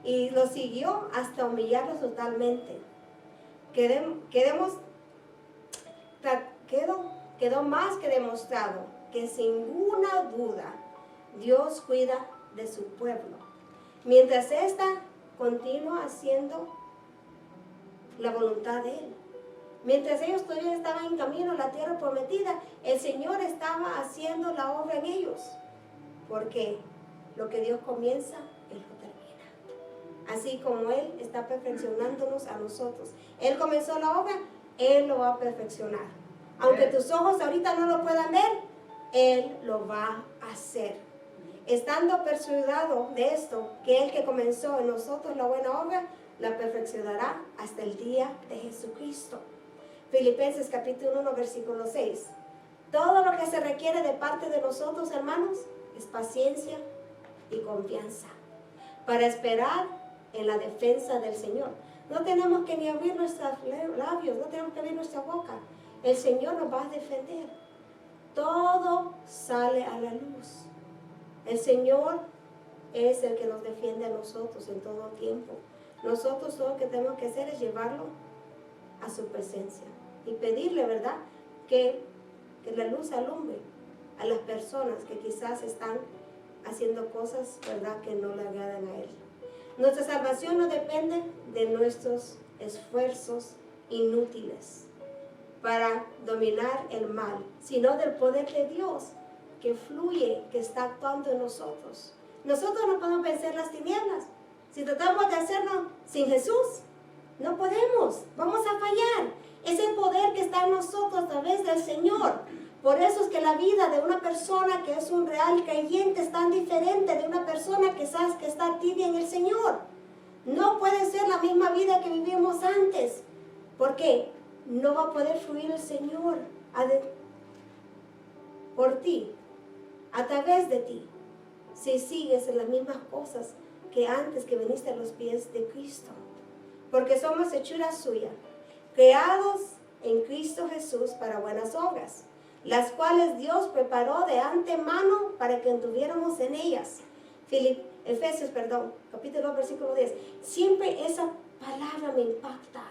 y lo siguió hasta humillarlos totalmente. Quedó más que demostrado que sin ninguna duda Dios cuida de su pueblo, mientras ésta continúa haciendo la voluntad de Él. Mientras ellos todavía estaban en camino a la tierra prometida, el Señor estaba haciendo la obra en ellos, porque lo que Dios comienza, Él lo termina. Así como Él está perfeccionándonos a nosotros. Él comenzó la obra, Él lo va a perfeccionar. Aunque tus ojos ahorita no lo puedan ver, Él lo va a hacer. Estando persuadido de esto, que el que comenzó en nosotros la buena obra, la perfeccionará hasta el día de Jesucristo. Filipenses capítulo 1, versículo 6. Todo lo que se requiere de parte de nosotros, hermanos, es paciencia y confianza para esperar en la defensa del Señor. No tenemos que ni abrir nuestros labios, no tenemos que abrir nuestra boca. El Señor nos va a defender. Todo sale a la luz. El Señor es el que nos defiende a nosotros en todo tiempo. Nosotros todo lo que tenemos que hacer es llevarlo a su presencia y pedirle, ¿verdad?, que la luz alumbre a las personas que quizás están haciendo cosas, ¿verdad?, que no le agradan a Él. Nuestra salvación no depende de nuestros esfuerzos inútiles para dominar el mal, sino del poder de Dios que fluye, que está actuando en nosotros. Nosotros no podemos vencer las tinieblas. Si tratamos de hacerlo sin Jesús, no podemos, vamos a fallar. Es el poder que está en nosotros a través del Señor. Por eso es que la vida de una persona que es un real creyente es tan diferente de una persona que sabes que está tibia en el Señor. No puede ser la misma vida que vivimos antes. ¿Por qué? No va a poder fluir el Señor por ti, a través de ti, si sigues en las mismas cosas que antes que viniste a los pies de Cristo. Porque somos hechura suya, creados en Cristo Jesús para buenas obras, las cuales Dios preparó de antemano para que anduviéramos en ellas. Efesios, capítulo 2, versículo 10. Siempre esa palabra me impacta.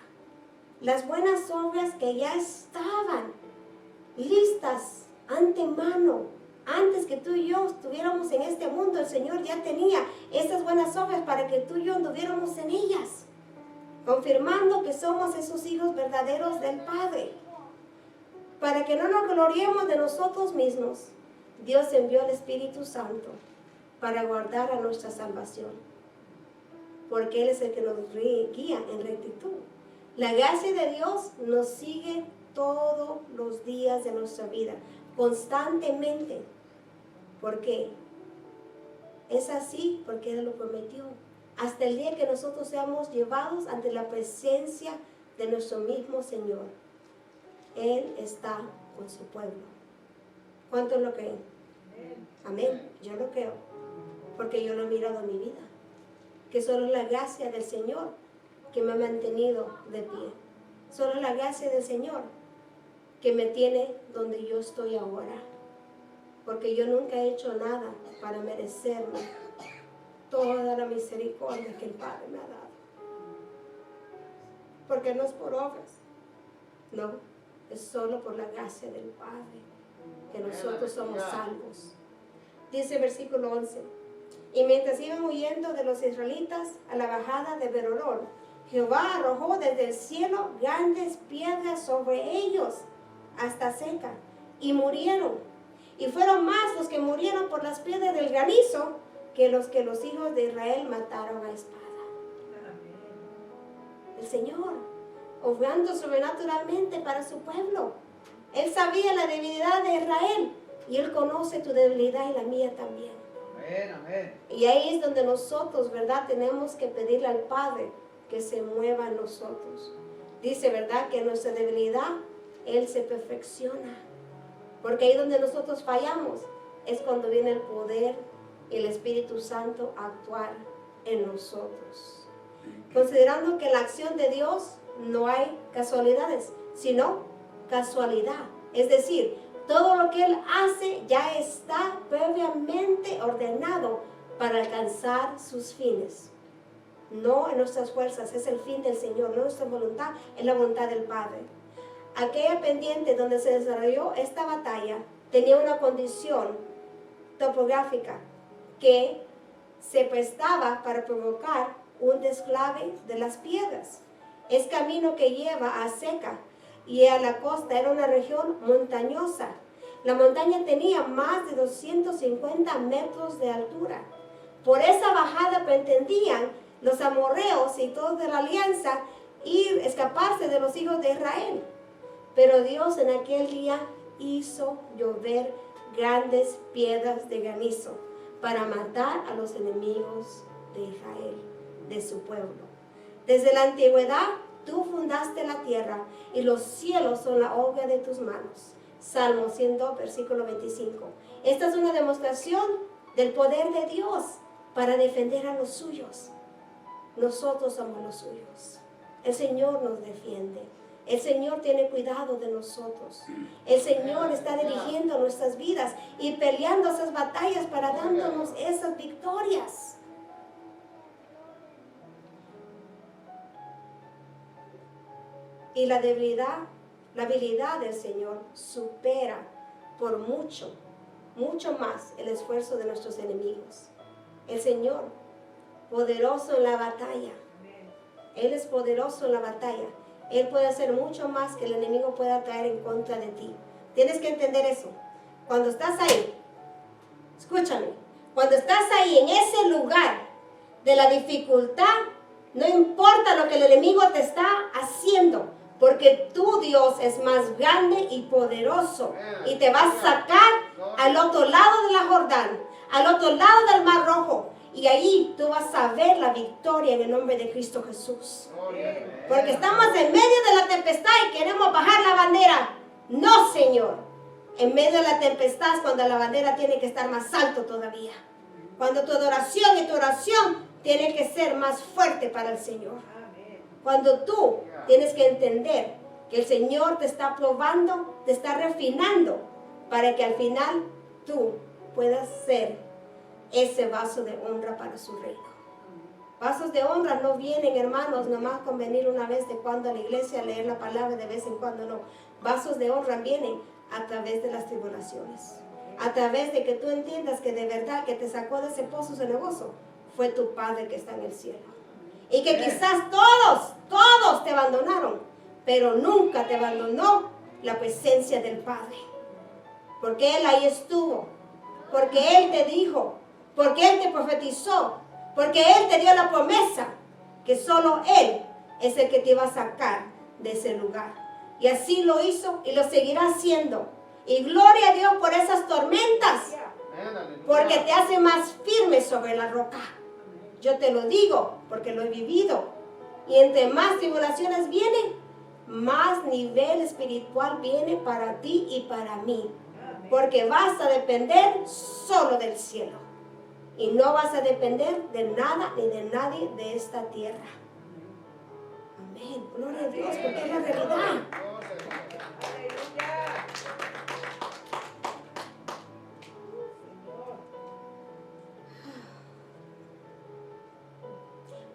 Las buenas obras que ya estaban listas antemano, antes que tú y yo estuviéramos en este mundo, el Señor ya tenía esas buenas obras para que tú y yo anduviéramos en ellas, confirmando que somos esos hijos verdaderos del Padre. Para que no nos gloriemos de nosotros mismos, Dios envió al Espíritu Santo para guardar a nuestra salvación, porque Él es el que nos guía en rectitud. La gracia de Dios nos sigue todos los días de nuestra vida, constantemente. ¿Por qué? Es así porque Él lo prometió. Hasta el día que nosotros seamos llevados ante la presencia de nuestro mismo Señor. Él está con su pueblo. ¿Cuántos lo creen? Amén. Yo lo creo, porque yo lo he mirado en mi vida. Que solo la gracia del Señor que me ha mantenido de pie. Solo la gracia del Señor que me tiene donde yo estoy ahora. Porque yo nunca he hecho nada para merecerme toda la misericordia que el Padre me ha dado. Porque no es por obras, no, es solo por la gracia del Padre que nosotros somos salvos. Dice el versículo 11: y mientras iban huyendo de los israelitas a la bajada de Berorón, Jehová arrojó desde el cielo grandes piedras sobre ellos hasta seca, y murieron. Y fueron más los que murieron por las piedras del granizo que los hijos de Israel mataron a espada. El Señor, obrando sobrenaturalmente para su pueblo. Él sabía la debilidad de Israel y Él conoce tu debilidad y la mía también. Amén, amén. Y ahí es donde nosotros, ¿verdad?, tenemos que pedirle al Padre que se mueva en nosotros. Dice, ¿verdad?, que en nuestra debilidad Él se perfecciona. Porque ahí donde nosotros fallamos es cuando viene el poder y el Espíritu Santo a actuar en nosotros. Considerando que en la acción de Dios no hay casualidades, sino casualidad. Es decir, todo lo que Él hace ya está previamente ordenado para alcanzar sus fines. no en nuestras fuerzas, es el fin del Señor, no nuestra voluntad, es la voluntad del Padre. Aquella pendiente donde se desarrolló esta batalla tenía una condición topográfica que se prestaba para provocar un desclave de las piedras. Es camino que lleva a Seca y a la costa, era una región montañosa. La montaña tenía más de 250 metros de altura. Por esa bajada pretendían los amorreos y todos de la alianza escaparse de los hijos de Israel. Pero Dios en aquel día hizo llover grandes piedras de granizo para matar a los enemigos de Israel, de su pueblo. Desde la antigüedad tú fundaste la tierra y los cielos son la obra de tus manos. Salmo 102, versículo 25. Esta es una demostración del poder de Dios para defender a los suyos. Nosotros somos los suyos. El Señor nos defiende. El Señor tiene cuidado de nosotros. El Señor está dirigiendo nuestras vidas y peleando esas batallas para dándonos esas victorias. Y la habilidad del Señor supera por mucho, mucho más el esfuerzo de nuestros enemigos. El Señor, poderoso en la batalla. Él es poderoso en la batalla. Él puede hacer mucho más que el enemigo pueda traer en contra de ti. Tienes que entender eso. Cuando estás ahí, escúchame, cuando estás ahí en ese lugar de la dificultad, no importa lo que el enemigo te está haciendo, porque tu Dios es más grande y poderoso y te va a sacar al otro lado de la Jordán, al otro lado del Mar Rojo. Y ahí tú vas a ver la victoria en el nombre de Cristo Jesús. Porque estamos en medio de la tempestad y queremos bajar la bandera. No, Señor. En medio de la tempestad es cuando la bandera tiene que estar más alto todavía. Cuando tu adoración y tu oración tiene que ser más fuerte para el Señor. Cuando tú tienes que entender que el Señor te está probando, te está refinando, para que al final tú puedas ser ese vaso de honra para su reino. Vasos de honra no vienen, hermanos, nomás con venir una vez de cuando a la iglesia a leer la palabra, de vez en cuando no. Vasos de honra vienen a través de las tribulaciones, a través de que tú entiendas que de verdad que te sacó de ese pozo de gozo fue tu Padre que está en el cielo. Y que quizás todos te abandonaron, pero nunca te abandonó la presencia del Padre. Porque Él ahí estuvo, porque Él te dijo, porque Él te profetizó, porque Él te dio la promesa que solo Él es el que te iba a sacar de ese lugar. Y así lo hizo y lo seguirá haciendo. Y gloria a Dios por esas tormentas, porque te hace más firme sobre la roca. Yo te lo digo porque lo he vivido. Y entre más tribulaciones vienen, más nivel espiritual viene para ti y para mí. Porque vas a depender solo del cielo. Y no vas a depender de nada ni de nadie de esta tierra. Amén. Gloria a Dios, porque es la realidad.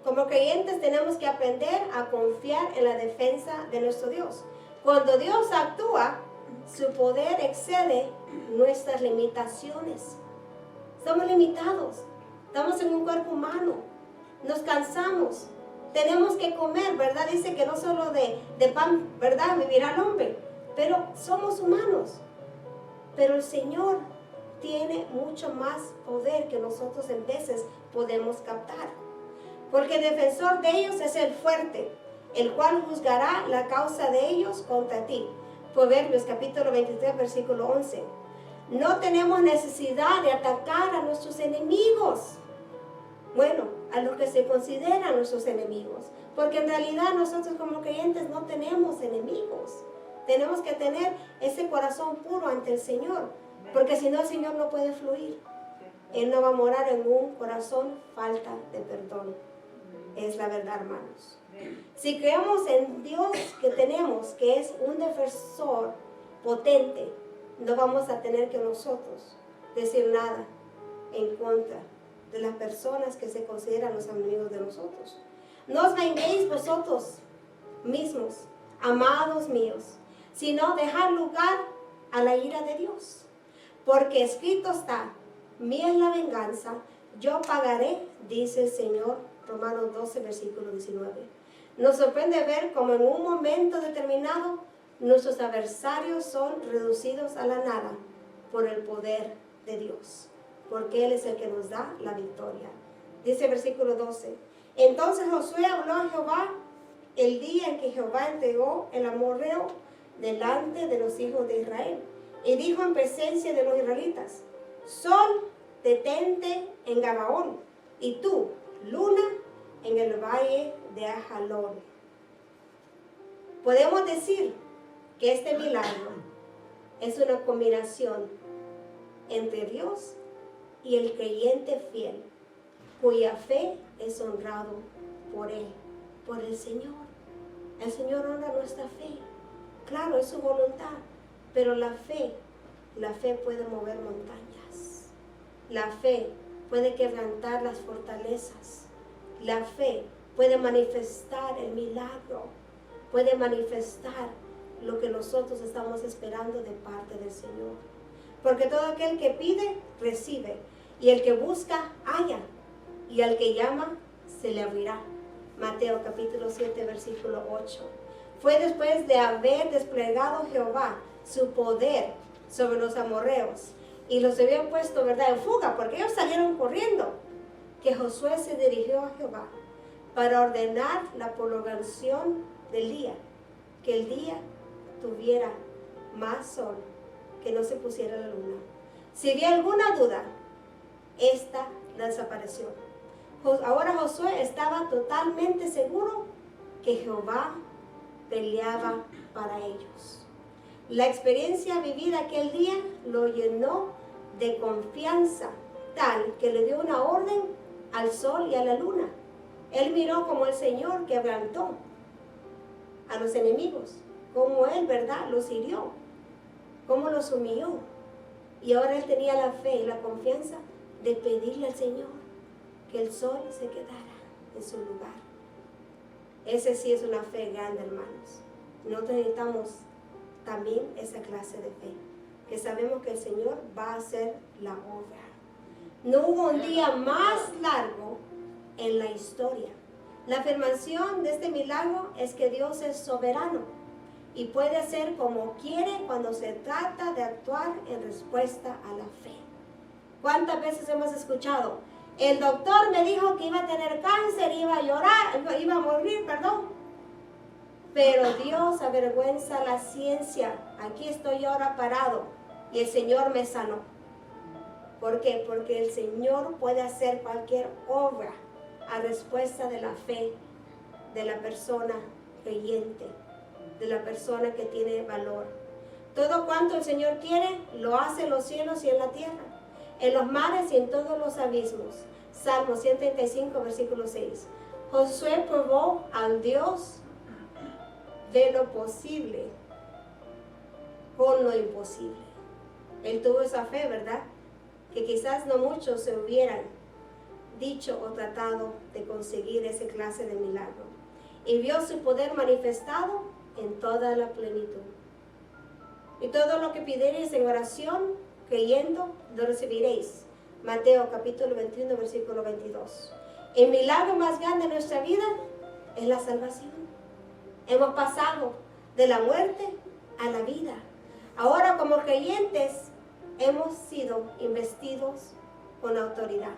Como creyentes tenemos que aprender a confiar en la defensa de nuestro Dios. Cuando Dios actúa, su poder excede nuestras limitaciones. Somos limitados, estamos en un cuerpo humano, nos cansamos, tenemos que comer, ¿verdad? Dice que no solo de pan, ¿verdad? Vivirá el hombre, pero somos humanos. Pero el Señor tiene mucho más poder que nosotros en veces podemos captar. Porque el defensor de ellos es el fuerte, el cual juzgará la causa de ellos contra ti. Proverbios capítulo 23, versículo 11. No tenemos necesidad de atacar a nuestros enemigos. Bueno, a los que se consideran nuestros enemigos. Porque en realidad nosotros como creyentes no tenemos enemigos. Tenemos que tener ese corazón puro ante el Señor. Porque si no, el Señor no puede fluir. Él no va a morar en un corazón falta de perdón. Es la verdad, hermanos. Si creemos en Dios que tenemos, que es un defensor potente, no vamos a tener que nosotros decir nada en contra de las personas que se consideran los enemigos de nosotros. No os venguéis vosotros mismos, amados míos, sino dejad lugar a la ira de Dios. Porque escrito está, mía es la venganza, yo pagaré, dice el Señor. Romanos 12, versículo 19. Nos sorprende ver cómo en un momento determinado nuestros adversarios son reducidos a la nada por el poder de Dios, porque Él es el que nos da la victoria. Dice el versículo 12, entonces Josué habló a Jehová el día en que Jehová entregó el amorreo delante de los hijos de Israel, y dijo en presencia de los israelitas, sol, detente en Gabaón, y tú, luna, en el valle de Ajalón. Podemos decir que este milagro es una combinación entre Dios y el creyente fiel, cuya fe es honrado por Él, por el Señor. El Señor honra nuestra fe. Claro, es su voluntad, pero la fe puede mover montañas. La fe puede quebrantar las fortalezas. La fe puede manifestar el milagro, puede manifestar lo que nosotros estamos esperando de parte del Señor. Porque todo aquel que pide, recibe. Y el que busca, halla. Y al que llama, se le abrirá. Mateo capítulo 7, versículo 8. Fue después de haber desplegado Jehová su poder sobre los amorreos y los habían puesto, ¿verdad?, en fuga, porque ellos salieron corriendo, que Josué se dirigió a Jehová para ordenar la prolongación del día, que el día tuviera más sol, que no se pusiera la luna. Si había alguna duda, esta la desapareció. Ahora Josué estaba totalmente seguro que Jehová peleaba para ellos. La experiencia vivida aquel día lo llenó de confianza tal que le dio una orden al sol y a la luna. Él miró como el Señor quebrantó a los enemigos, como Él, ¿verdad?, los hirió, como los humilló. Y ahora Él tenía la fe y la confianza de pedirle al Señor que el sol se quedara en su lugar. Ese sí es una fe grande, hermanos. Nosotros necesitamos también esa clase de fe, que sabemos que el Señor va a hacer la obra. No hubo un día más largo en la historia. La afirmación de este milagro es que Dios es soberano y puede hacer como quiere cuando se trata de actuar en respuesta a la fe. ¿Cuántas veces hemos escuchado? El doctor me dijo que iba a tener cáncer, iba a llorar, iba a morir, perdón. Pero Dios avergüenza la ciencia. Aquí estoy ahora parado y el Señor me sanó. ¿Por qué? Porque el Señor puede hacer cualquier obra a respuesta de la fe de la persona creyente, de la persona que tiene valor. Todo cuanto el Señor quiere, lo hace en los cielos y en la tierra, en los mares y en todos los abismos. Salmo 135, versículo 6. Josué probó al Dios de lo posible con lo imposible. Él tuvo esa fe, ¿verdad?, que quizás no muchos se hubieran dicho o tratado de conseguir esa clase de milagro. Y vio su poder manifestado en toda la plenitud. Y todo lo que pidiereis en oración, creyendo, lo recibiréis. Mateo capítulo 21, versículo 22. El milagro más grande de nuestra vida es la salvación. Hemos pasado de la muerte a la vida. Ahora, como creyentes, hemos sido investidos con autoridad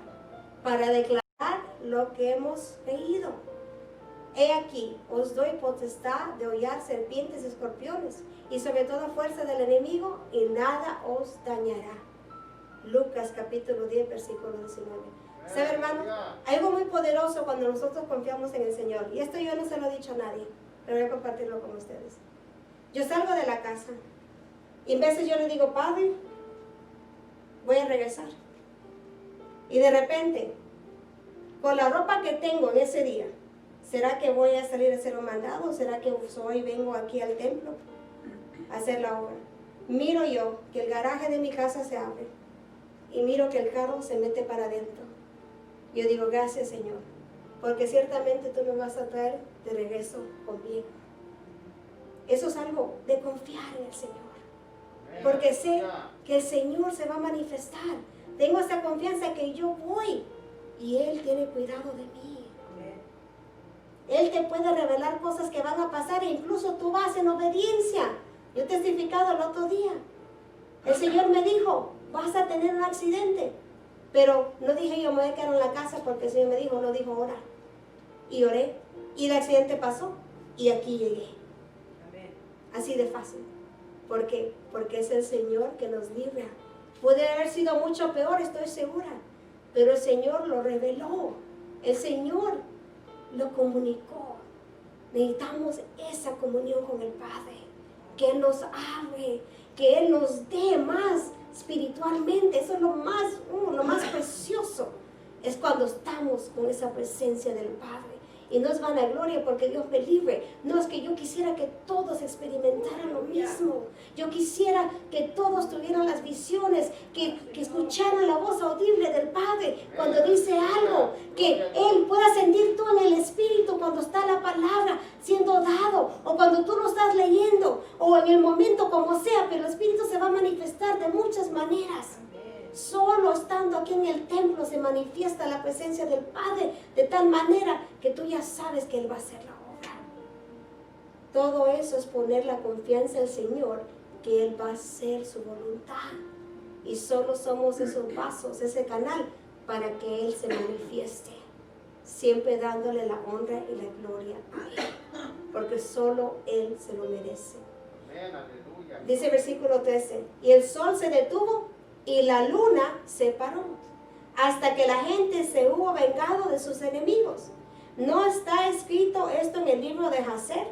para declarar lo que hemos creído. He aquí, os doy potestad de hollar serpientes y escorpiones, y sobre toda fuerza del enemigo, y nada os dañará. Lucas capítulo 10, versículo 19. ¿Sabe, hermano? Hay algo muy poderoso cuando nosotros confiamos en el Señor. Y esto yo no se lo he dicho a nadie, pero voy a compartirlo con ustedes. Yo salgo de la casa y a veces yo le digo, Padre, voy a regresar. Y de repente, con la ropa que tengo en ese día, ¿será que voy a salir a hacer un mandado? ¿O será que hoy vengo aquí al templo a hacer la obra? Miro yo que el garaje de mi casa se abre y miro que el carro se mete para adentro. Yo digo, gracias, Señor, porque ciertamente tú me vas a traer de regreso conmigo. Eso es algo de confiar en el Señor, porque sé que el Señor se va a manifestar. Tengo esa confianza que yo voy y Él tiene cuidado de mí. Él te puede revelar cosas que van a pasar e incluso tú vas en obediencia. Yo he testificado el otro día. El Señor me dijo, vas a tener un accidente. Pero no dije yo me voy a quedar en la casa porque el Señor me dijo, no dijo orar. Y oré. Y el accidente pasó. Y aquí llegué. Así de fácil. ¿Por qué? Porque es el Señor que nos libra. Puede haber sido mucho peor, estoy segura. Pero el Señor lo reveló. El Señor lo comunicó. Necesitamos esa comunión con el Padre. Que Él nos hable. Que Él nos dé más espiritualmente. Eso es lo más precioso. Es cuando estamos con esa presencia del Padre. Y no es vanagloria porque Dios me libre. No es que yo quisiera que todos experimentaran lo mismo. Yo quisiera que todos tuvieran las visiones, que escucharan la voz audible del Padre cuando dice algo. Que Él pueda sentir tú en el Espíritu cuando está la palabra siendo dado. O cuando tú lo estás leyendo. O en el momento como sea. Pero el Espíritu se va a manifestar de muchas maneras. Solo estando aquí en el templo se manifiesta la presencia del Padre de tal manera que tú ya sabes que Él va a hacer la obra. Todo eso es poner la confianza en el Señor, que Él va a hacer su voluntad. Y solo somos esos vasos, ese canal, para que Él se manifieste. Siempre dándole la honra y la gloria a Él. Porque solo Él se lo merece. Dice el versículo 13, y el sol se detuvo y la luna se paró, hasta que la gente se hubo vengado de sus enemigos. ¿No está escrito esto en el libro de Jacer?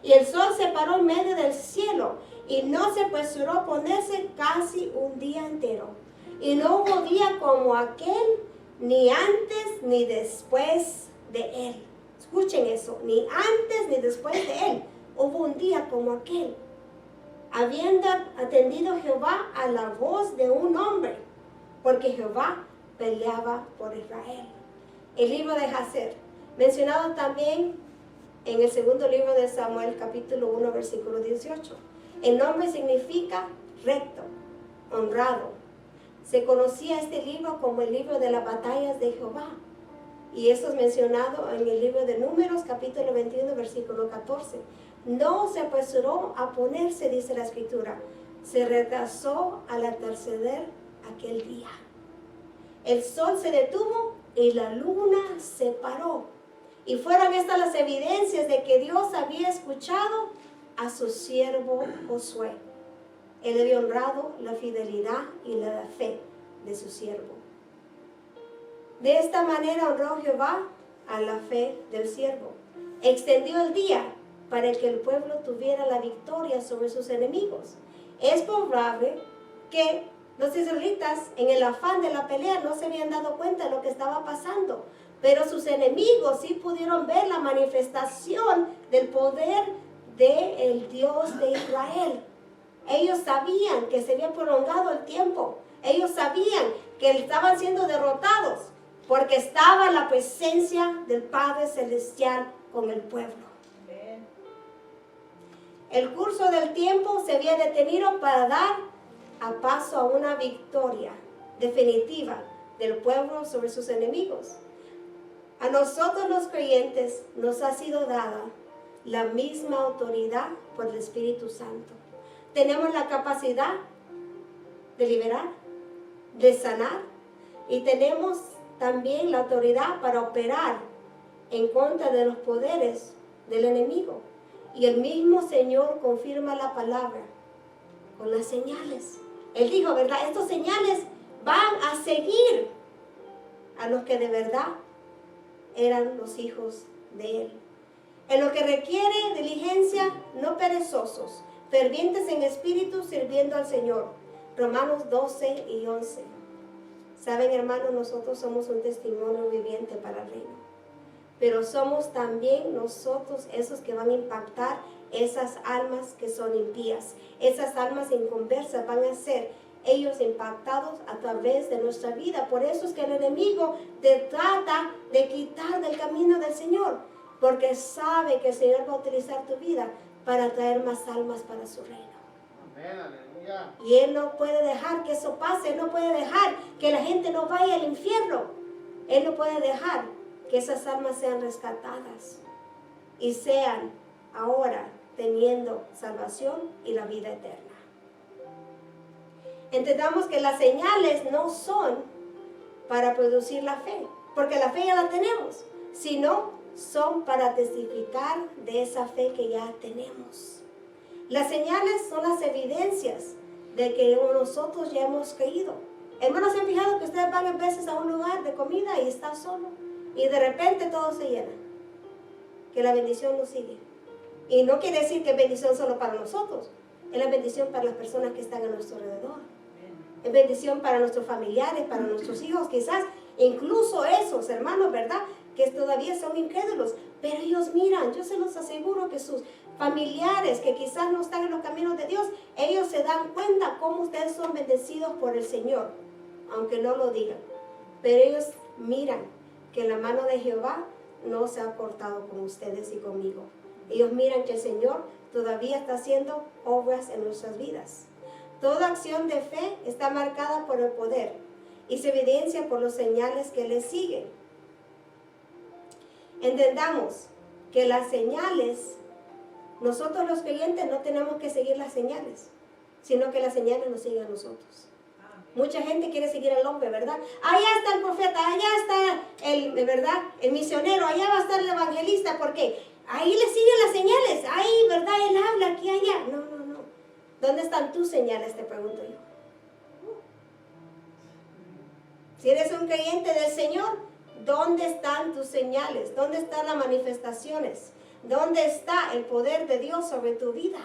Y el sol se paró en medio del cielo, y no se apresuró a ponerse casi un día entero. Y no hubo día como aquel, ni antes ni después de él. Escuchen eso, ni antes ni después de él hubo un día como aquel. Habiendo atendido Jehová a la voz de un hombre, porque Jehová peleaba por Israel. El libro de Jacer, mencionado también en el segundo libro de Samuel, capítulo 1, versículo 18. El nombre significa recto, honrado. Se conocía este libro como el libro de las batallas de Jehová. Y esto es mencionado en el libro de Números, capítulo 21, versículo 14. No se apresuró a ponerse, dice la Escritura. Se retrasó al atardecer aquel día. El sol se detuvo y la luna se paró. Y fueron estas las evidencias de que Dios había escuchado a su siervo Josué. Él había honrado la fidelidad y la fe de su siervo. De esta manera honró Jehová a la fe del siervo. Extendió el día para que el pueblo tuviera la victoria sobre sus enemigos. Es probable que los israelitas, en el afán de la pelea, no se habían dado cuenta de lo que estaba pasando, pero sus enemigos sí pudieron ver la manifestación del poder del Dios de Israel. Ellos sabían que se había prolongado el tiempo. Ellos sabían que estaban siendo derrotados porque estaba la presencia del Padre Celestial con el pueblo. El curso del tiempo se había detenido para dar a paso a una victoria definitiva del pueblo sobre sus enemigos. A nosotros los creyentes nos ha sido dada la misma autoridad por el Espíritu Santo. Tenemos la capacidad de liberar, de sanar, y tenemos también la autoridad para operar en contra de los poderes del enemigo. Y el mismo Señor confirma la palabra con las señales. Él dijo, ¿verdad? Estas señales van a seguir a los que de verdad eran los hijos de Él. En lo que requiere diligencia, no perezosos, fervientes en espíritu, sirviendo al Señor. Romanos 12 y 11. Saben, hermanos, nosotros somos un testimonio viviente para el reino. Pero somos también nosotros esos que van a impactar esas almas que son impías. Esas almas inconversas van a ser ellos impactados a través de nuestra vida. Por eso es que el enemigo te trata de quitar del camino del Señor, porque sabe que el Señor va a utilizar tu vida para traer más almas para su reino. Amén, aleluya. Y Él no puede dejar que eso pase. Él no puede dejar que la gente no vaya al infierno. Él no puede dejar que esas almas sean rescatadas y sean ahora teniendo salvación y la vida eterna. Entendamos que las señales no son para producir la fe, porque la fe ya la tenemos, sino son para testificar de esa fe que ya tenemos. Las señales son las evidencias de que nosotros ya hemos creído. Hermanos, ¿se han fijado que ustedes van a veces a un lugar de comida y está solo? Y de repente todo se llena. Que la bendición nos sigue. Y no quiere decir que es bendición solo para nosotros. Es la bendición para las personas que están a nuestro alrededor. Es bendición para nuestros familiares, para nuestros hijos, quizás. Incluso esos hermanos, ¿verdad? Que todavía son incrédulos. Pero ellos miran, yo se los aseguro que sus familiares que quizás no están en los caminos de Dios, ellos se dan cuenta cómo ustedes son bendecidos por el Señor, aunque no lo digan. Pero ellos miran que la mano de Jehová no se ha cortado con ustedes y conmigo. Ellos miran que el Señor todavía está haciendo obras en nuestras vidas. Toda acción de fe está marcada por el poder y se evidencia por los señales que le siguen. Entendamos que las señales, nosotros los creyentes no tenemos que seguir las señales, sino que las señales nos siguen a nosotros. Mucha gente quiere seguir al hombre, ¿verdad? Allá está el profeta, allá está el, ¿verdad?, el misionero, allá va a estar el evangelista, porque ahí le siguen las señales, ahí, ¿verdad?, él habla aquí, allá. No, no, no. ¿Dónde están tus señales?, te pregunto yo. Si eres un creyente del Señor, ¿dónde están tus señales? ¿Dónde están las manifestaciones? ¿Dónde está el poder de Dios sobre tu vida?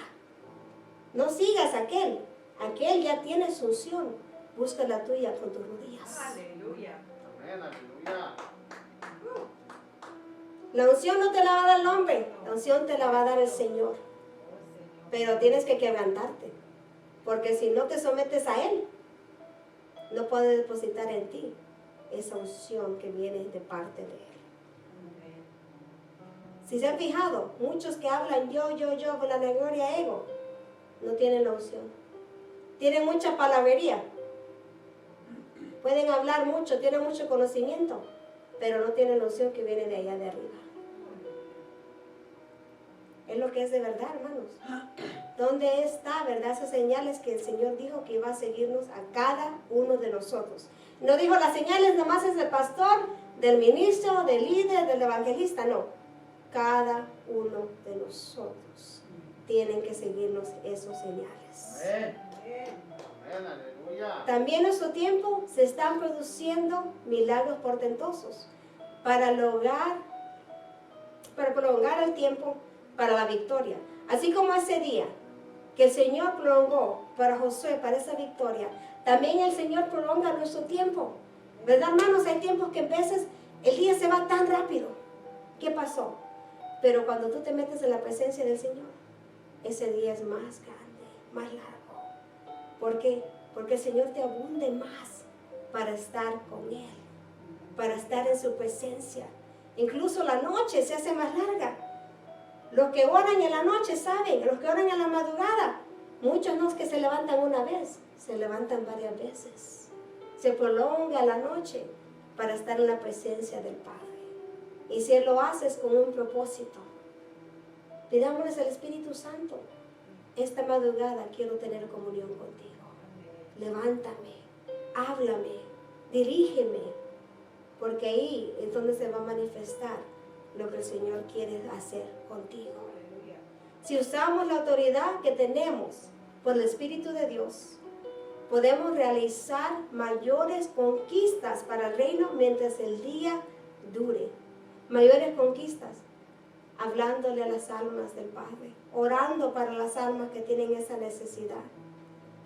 No sigas a aquel. Aquel ya tiene su unción. Busca la tuya con tus rodillas. Aleluya. Amén, aleluya. La unción no te la va a dar el hombre. La unción te la va a dar el Señor. Pero tienes que quebrantarte. Porque si no te sometes a Él, no puede depositar en ti esa unción que viene de parte de Él. Si se han fijado, muchos que hablan yo, con la gloria ego, no tienen la unción. Tienen mucha palabrería. Pueden hablar mucho, tienen mucho conocimiento, pero no tienen la unción que viene de allá de arriba. Es lo que es de verdad, hermanos. ¿Dónde está, verdad, esas señales que el Señor dijo que iba a seguirnos a cada uno de nosotros? No dijo las señales nomás es del pastor, del ministro, del líder, del evangelista, no. Cada uno de nosotros tienen que seguirnos esos señales. Amén. Amén, aleluya. También en nuestro tiempo se están produciendo milagros portentosos para prolongar el tiempo para la victoria. Así como ese día que el Señor prolongó para Josué, para esa victoria, también el Señor prolonga nuestro tiempo. ¿Verdad, hermanos? Hay tiempos que a veces el día se va tan rápido. ¿Qué pasó? Pero cuando tú te metes en la presencia del Señor, ese día es más grande, más largo. ¿Por qué? Porque el Señor te abunde más para estar con Él, para estar en su presencia. Incluso la noche se hace más larga. Los que oran en la noche saben, los que oran en la madrugada, muchos no es que se levantan una vez, se levantan varias veces. Se prolonga la noche para estar en la presencia del Padre. Y si Él lo hace es con un propósito. Pidámosles al Espíritu Santo. Esta madrugada quiero tener comunión contigo. Levántame, háblame, dirígeme, porque ahí es donde se va a manifestar lo que el Señor quiere hacer contigo. Si usamos la autoridad que tenemos por el Espíritu de Dios, podemos realizar mayores conquistas para el reino mientras el día dure. Mayores conquistas, hablándole a las almas del Padre, orando para las almas que tienen esa necesidad,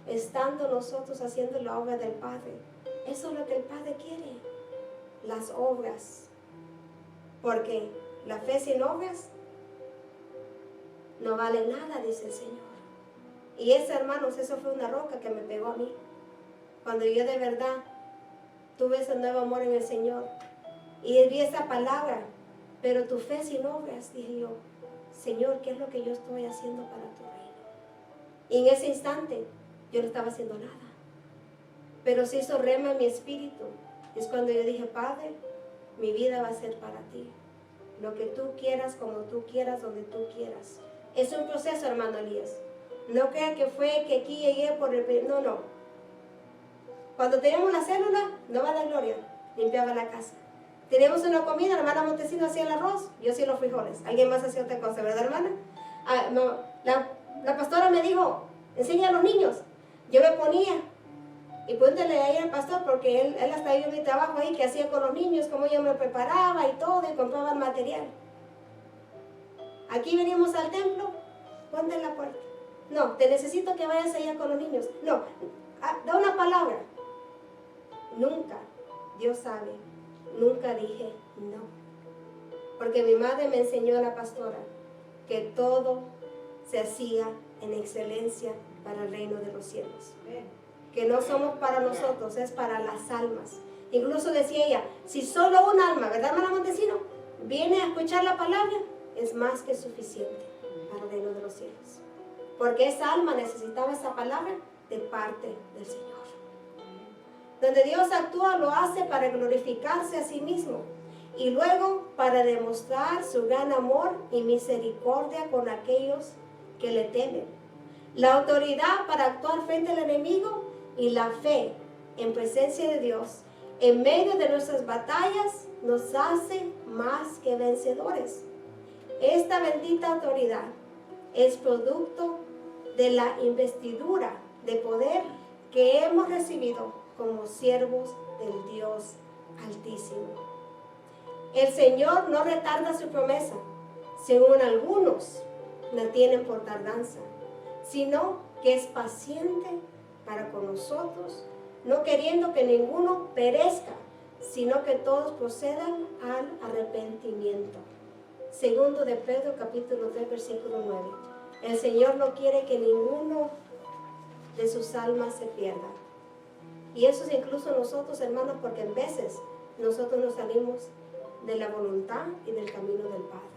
estando nosotros haciendo la obra del Padre. Eso es lo que el Padre quiere, las obras. Porque la fe sin obras no vale nada, dice el Señor. Y esa, hermanos, eso fue una roca que me pegó a mí. cuando yo de verdad tuve ese nuevo amor en el Señor y vi esa palabra, pero tu fe sin obras, dije yo, Señor, ¿qué es lo que yo estoy haciendo para tu reino? Y en ese instante yo no estaba haciendo nada, pero se hizo rema en mi espíritu. Es cuando yo dije, Padre, mi vida va a ser para ti, lo que tú quieras, como tú quieras, donde tú quieras. Es un proceso, hermano Elías. No crea que fue que aquí llegué por el... No. Cuando teníamos la célula, no va a dar gloria, limpiaba la casa. Teníamos una comida, la hermana Montesino hacía el arroz, yo hacía los frijoles. Alguien más hacía otra cosa, ¿verdad, hermana? No, la pastora me dijo, enseña a los niños. Yo me ponía, y cuéntale ahí al pastor, porque él hasta vio mi trabajo ahí, que hacía con los niños, cómo yo me preparaba y todo, y compraba el material. Aquí venimos al templo, ponte en la puerta. No, te necesito que vayas allá con los niños. No, da una palabra. Nunca, Dios sabe, nunca dije no. Porque mi madre me enseñó, la pastora, que todo se hacía en excelencia para el reino de los cielos. Que no somos para nosotros, es para las almas. Incluso decía ella, si solo un alma, ¿verdad, hermana Montesino?, viene a escuchar la palabra, es más que suficiente para el reino de los cielos. Porque esa alma necesitaba esa palabra de parte del Señor. Donde Dios actúa, lo hace para glorificarse a sí mismo y luego para demostrar su gran amor y misericordia con aquellos que le temen. La autoridad para actuar frente al enemigo y la fe en presencia de Dios en medio de nuestras batallas nos hace más que vencedores. Esta bendita autoridad es producto de la investidura de poder que hemos recibido como siervos del Dios Altísimo. El Señor no retarda su promesa, según algunos la tienen por tardanza, sino que es paciente para con nosotros, no queriendo que ninguno perezca, sino que todos procedan al arrepentimiento. Segundo de Pedro, capítulo 3, versículo 9. El Señor no quiere que ninguno de sus almas se pierda. Y eso es incluso nosotros, hermanos, porque en veces nosotros nos salimos de la voluntad y del camino del Padre.